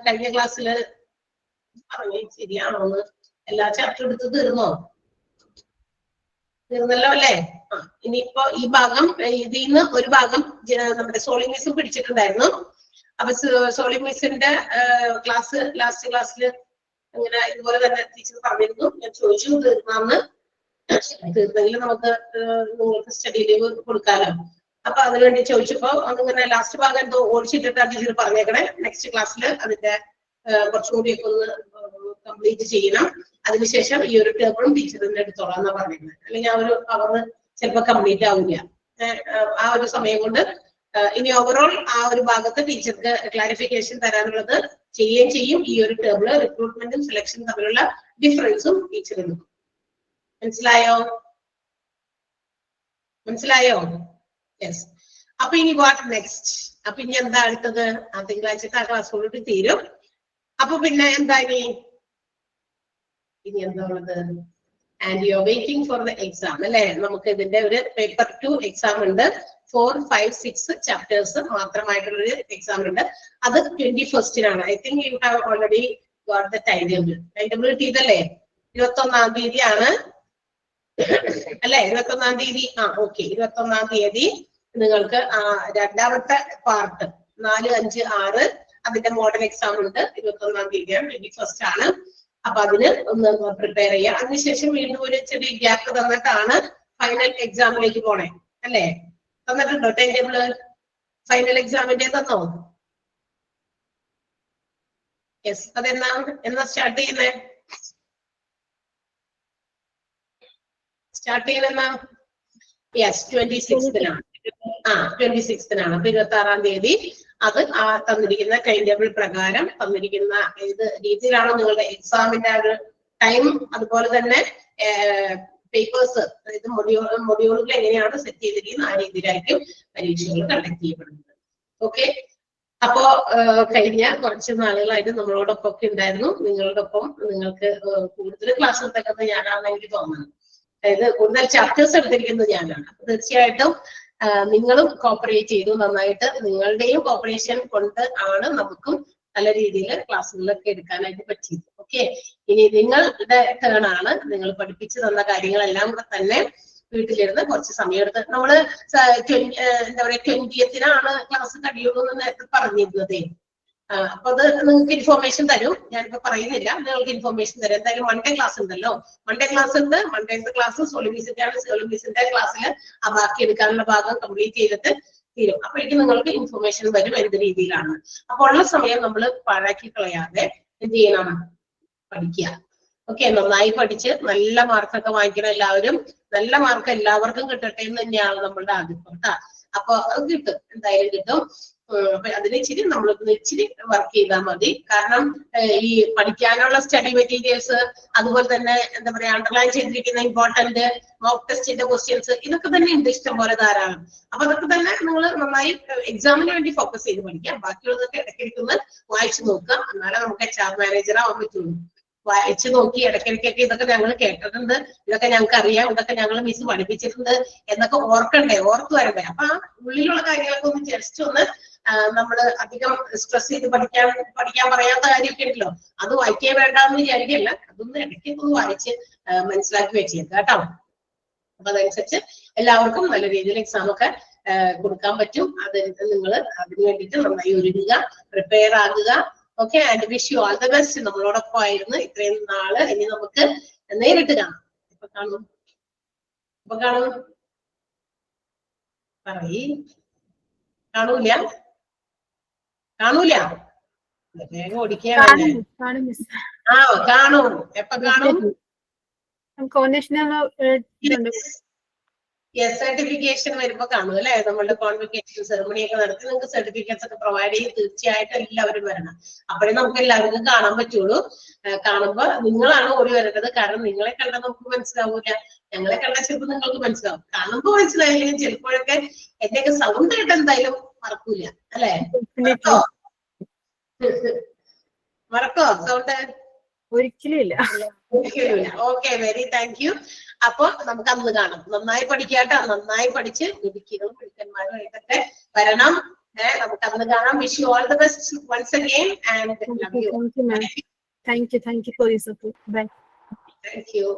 കഴിഞ്ഞ ക്ലാസ്സിൽ പറഞ്ഞു ശരിയാണോന്ന്. എല്ലാ ചാപ്റ്റർ എടുത്ത് തീർന്നോ? തീർന്നല്ലോ അല്ലേ? ഇനിയിപ്പോ ഈ ഭാഗം, ഇതിൽ നിന്ന് ഒരു ഭാഗം നമ്മുടെ സോളി മിസ്സും പിടിച്ചിട്ടുണ്ടായിരുന്നു. അപ്പൊ സോളി മിസ്സിന്റെ ക്ലാസ് ലാസ്റ്റ് ക്ലാസ്സിൽ ഇങ്ങനെ ഇതുപോലെ തന്നെ ടീച്ചർ പറഞ്ഞിരുന്നു. ഞാൻ ചോദിച്ചു തീർന്നാന്ന്. തീർന്നെങ്കിൽ നമുക്ക് നിങ്ങൾക്ക് സ്റ്റഡി ലീവ് കൊടുക്കാലോ. അപ്പൊ അതിനുവേണ്ടി ചോദിച്ചപ്പോ അതിങ്ങനെ ലാസ്റ്റ് ഭാഗം എന്തോ ഓടിച്ചിട്ടിട്ടാണ് ടീച്ചർ പറഞ്ഞേക്കണേ. നെക്സ്റ്റ് ക്ലാസ്സിൽ അതിന്റെ കുറച്ചും കൂടിയൊക്കെ ഒന്ന് കംപ്ലീറ്റ് ചെയ്യണം. അതിനുശേഷം ഈ ഒരു ടേബിളും ടീച്ചറിന്റെ അടുത്തോളാം എന്നാ പറഞ്ഞിരുന്നത്. അല്ലെങ്കിൽ ആ ഒരു അവർ ചിലപ്പോൾ കംപ്ലീറ്റ് ആവില്ല. ആ ഒരു സമയം കൊണ്ട് ഇനി ഓവറോൾ ആ ഒരു ഭാഗത്ത് ടീച്ചർക്ക് ക്ലാരിഫിക്കേഷൻ തരാനുള്ളത് ചെയ്യുകയും ചെയ്യും. ഈ ഒരു ടേബിള് റിക്രൂട്ട്മെന്റും സെലക്ഷനും തമ്മിലുള്ള ഡിഫറൻസും ടീച്ചർ എടുക്കും. മനസ്സിലായോ? മനസ്സിലായോ? യെസ്. അപ്പൊ ഇനി വാട്ട് നെക്സ്റ്റ്? അപ്പൊ ഇനി എന്താ അടുത്തത്? ആ തിങ്കളാഴ്ചത്തെ ആ ക്ലാസ്സോട് തീരും. അപ്പൊ പിന്നെ എന്താ ഇനി എന്താ ഉള്ളത്? And you are waiting for the exam അല്ലെ. നമുക്ക് ഇതിന്റെ ഒരു പേപ്പർ 2 എക്സാം ഉണ്ട്. 4, 5, 6 ചാപ്റ്റേഴ്സ് മാത്രമായിട്ടുള്ളൊരു എക്സാം ഉണ്ട്. അത് 21st I think you have already got the time table. Time table കിട്ടിയതല്ലേ? 21ാം തീയതിയാണ് അല്ലെ? 21ാം തീയതി. ഓക്കെ, 21ാം തീയതി നിങ്ങൾക്ക് രണ്ടാമത്തെ പാർട്ട് 4, 5, 6 അതിന്റെ മോഡൽ എക്സാം ഉണ്ട്. 21ാം തീയതിയാണ്, 21st ആണ്. അപ്പൊ അതിന് ഒന്ന് പ്രിപ്പയർ ചെയ്യുക. അതിനുശേഷം വീണ്ടും ഒരു ചെറിയ ഗ്യാപ്പ് തന്നിട്ടാണ് ഫൈനൽ എക്സാമിലേക്ക് പോണേ അല്ലേ? തന്നിട്ടുണ്ടോ ടൈം ടേബിള്? ഫൈനൽ എക്സാമിന്റെ തന്നോ? യെസ്. എന്നാ സ്റ്റാർട്ട് ചെയ്യുന്നേ? സ്റ്റാർട്ട് ചെയ്യുന്ന യെസ് 26th-നാണ്. 26th-നാണ്. അപ്പൊ 26-ാം തീയതി അത് ആ തന്നിരിക്കുന്ന ടൈം ടേബിൾ പ്രകാരം തന്നിരിക്കുന്ന ഏത് രീതിയിലാണോ നിങ്ങളുടെ എക്സാമിന്റെ ഒരു ടൈം, അതുപോലെ തന്നെ പേപ്പേഴ്സ്, അതായത് മൊഡ്യൂളുകൾ എങ്ങനെയാണ് സെറ്റ് ചെയ്തിരിക്കുന്നത് ആ രീതിയിലായിരിക്കും പരീക്ഷകൾ കണ്ടക്ട് ചെയ്യപ്പെടുന്നത്. ഓക്കെ, അപ്പോ കഴിഞ്ഞ കുറച്ച് നാളുകളായിട്ട് നമ്മളോടൊപ്പം ഒക്കെ ഉണ്ടായിരുന്നു. നിങ്ങളോടൊപ്പം നിങ്ങൾക്ക് കൂടുതൽ ക്ലാസ് എടുത്തേക്കുന്നത് ഞാനാണെന്ന് എനിക്ക് തോന്നുന്നത്. അതായത് കൂടുതൽ ചാപ്റ്റേഴ്സ് എടുത്തിരിക്കുന്നത് ഞാനാണ്. അപ്പൊ തീർച്ചയായിട്ടും നിങ്ങളും കോപ്പറേറ്റ് ചെയ്തു നന്നായിട്ട്. നിങ്ങളുടെയും കോപ്പറേഷൻ കൊണ്ട് ആണ് നമുക്കും നല്ല രീതിയിൽ ക്ലാസ്സുകളൊക്കെ എടുക്കാനായിട്ട് പറ്റിയത്. ഓക്കെ, ഇനി നിങ്ങളുടെ ടേൺ ആണ്. നിങ്ങൾ പഠിപ്പിച്ചു തന്ന കാര്യങ്ങളെല്ലാം കൂടെ തന്നെ വീട്ടിലിരുന്ന് കുറച്ച് സമയം എടുത്ത് നമ്മള് എന്താ പറയാ 20th-നാണ് ക്ലാസ് കഴിയുള്ളൂ എന്ന് നേരത്തെ പറഞ്ഞിരുന്നതേ. അപ്പൊ അത് നിങ്ങൾക്ക് ഇൻഫോർമേഷൻ തരും. ഞാനിപ്പോ പറയുന്നില്ല, നിങ്ങൾക്ക് ഇൻഫോർമേഷൻ തരും. എന്തായാലും മൺഡേ ക്ലാസ് ഉണ്ടല്ലോ. മൺഡേ ക്ലാസ് ഉണ്ട്. മൺഡേത്തെ ക്ലാസ് സോളിമിസിന്റെ ആണ്. സോളിമിസിന്റെ ക്ലാസ്സിൽ ആ ബാക്കി എടുക്കാനുള്ള ഭാഗം കംപ്ലീറ്റ് ചെയ്തിട്ട് തീരും. അപ്പോഴേക്കും നിങ്ങൾക്ക് ഇൻഫോർമേഷൻ വരും എന്ത് രീതിയിലാണ്. അപ്പൊ ഉള്ള സമയം നമ്മൾ പാഴാക്കി കളയാതെ എന്ത് ചെയ്യണം, പഠിക്കുക. ഓക്കെ, നന്നായി പഠിച്ച് നല്ല മാർക്കൊക്കെ വാങ്ങിക്കണം എല്ലാവരും. നല്ല മാർക്ക് എല്ലാവർക്കും കിട്ടട്ടെ എന്ന് തന്നെയാണ് നമ്മളുടെ ആഗ്രഹം കേട്ടാ. അപ്പൊ അത് കിട്ടും, എന്തായാലും കിട്ടും. അപ്പൊ അതിന് ഇച്ചിരി നമ്മളൊന്ന് ഇച്ചിരി വർക്ക് ചെയ്താൽ മതി. കാരണം ഈ പഠിക്കാനുള്ള സ്റ്റഡി മെറ്റീരിയൽസ്, അതുപോലെ തന്നെ എന്താ പറയാ അണ്ടർലൈൻ ചെയ്തിരിക്കുന്ന ഇമ്പോർട്ടന്റ് മോക്ക് ടെസ്റ്റിന്റെ ക്വസ്റ്റ്യൻസ്, ഇതൊക്കെ തന്നെ ഉണ്ട് ഇഷ്ടം പോലെ ധാരാളം. അപ്പൊ അതൊക്കെ തന്നെ നിങ്ങൾ നന്നായി എക്സാമിന് വേണ്ടി ഫോക്കസ് ചെയ്ത് പഠിക്കാം. ബാക്കിയുള്ളതൊക്കെ ഇടയ്ക്കിടയ്ക്കൊന്ന് വായിച്ചു നോക്കുക. എന്നാലേ നമുക്ക് HR മാനേജർ ആവാൻ പറ്റുള്ളൂ. വായിച്ചു നോക്കി ഇടയ്ക്കിടയ്ക്കൊക്കെ ഇതൊക്കെ ഞങ്ങൾ കേട്ടിട്ടുണ്ട്, ഇതൊക്കെ ഞങ്ങൾക്ക് അറിയാം, ഇതൊക്കെ ഞങ്ങൾ മിസ് പഠിപ്പിച്ചിട്ടുണ്ട് എന്നൊക്കെ ഓർക്കണ്ടേ, ഓർത്തു വരണ്ടേ. അപ്പൊ ആ ഉള്ളിലുള്ള കാര്യങ്ങളൊക്കെ ഒന്ന് ജസ്റ്റ് ഒന്ന് നമ്മള് അധികം സ്ട്രെസ് ചെയ്ത് പഠിക്കാൻ പറയാത്ത കാര്യമൊക്കെ ഉണ്ടല്ലോ, അത് വായിക്കാൻ വേണ്ടാന്ന് വിചാരിക്കല്ല. അതൊന്ന് ഇടയ്ക്കൊക്കെ ഒന്ന് വായിച്ച് മനസ്സിലാക്കി വെച്ചേക്കാം കേട്ടോ. അപ്പൊ അതനുസരിച്ച് എല്ലാവർക്കും നല്ല രീതിയിൽ എക്സാം ഒക്കെ കൊടുക്കാൻ പറ്റും. അത് നിങ്ങൾ അതിന് വേണ്ടിയിട്ട് നന്നായി ഒരുങ്ങുക, പ്രിപ്പയർ ആകുക. Okay, and wish you all the best. നമ്മളോടൊപ്പം ആയിരുന്നു ഇത്രയും നാള്. ഇനി നമുക്ക് നേരിട്ട് കാണാം. ഇപ്പൊ കാണും പറയ്, കാണൂല വേഗം ഓടിക്കുകയാണ്. കാണും. എപ്പൊ കാണും? സർട്ടിഫിക്കേഷൻ വരുമ്പോ കാണും അല്ലെ. നമ്മളുടെ കോൺവെക്കേഷൻ സെറമണി ഒക്കെ നടത്തി നിങ്ങൾക്ക് സർട്ടിഫിക്കറ്റ്സ് ഒക്കെ പ്രൊവൈഡ് ചെയ്ത് തീർച്ചയായിട്ടും എല്ലാവരും വരണം. അപ്പോഴേ നമുക്ക് എല്ലാവർക്കും കാണാൻ പറ്റുള്ളൂ. കാണുമ്പോ നിങ്ങളാണ് ഓടി വരേണ്ടത്. കാരണം നിങ്ങളെ കണ്ടാൽ നമുക്ക് മനസ്സിലാവൂല, ഞങ്ങളെ കണ്ടാൽ ചിലപ്പോൾ നിങ്ങൾക്ക് മനസ്സിലാവും. കാണുമ്പോ മനസ്സിലായില്ലെങ്കിൽ ചിലപ്പോഴൊക്കെ എന്റെയൊക്കെ സൗണ്ട് കേട്ട് എന്തായാലും മറക്കൂല അല്ലെ. മറക്കോ സൗണ്ട്? ഒരിക്കലും ഇല്ല. Okay, very thank you. അപ്പൊ നമുക്ക് അന്ന് കാണാം. നന്നായി പഠിക്കാട്ടോ. നന്നായി പഠിച്ച് മിടുക്കികളും മിടുക്കന്മാരുമായിട്ടൊക്കെ വരണം. നമുക്ക് അന്ന് കാണാം. Wish you all the best once again and love you. Thank you for your support. Bye. Thank you.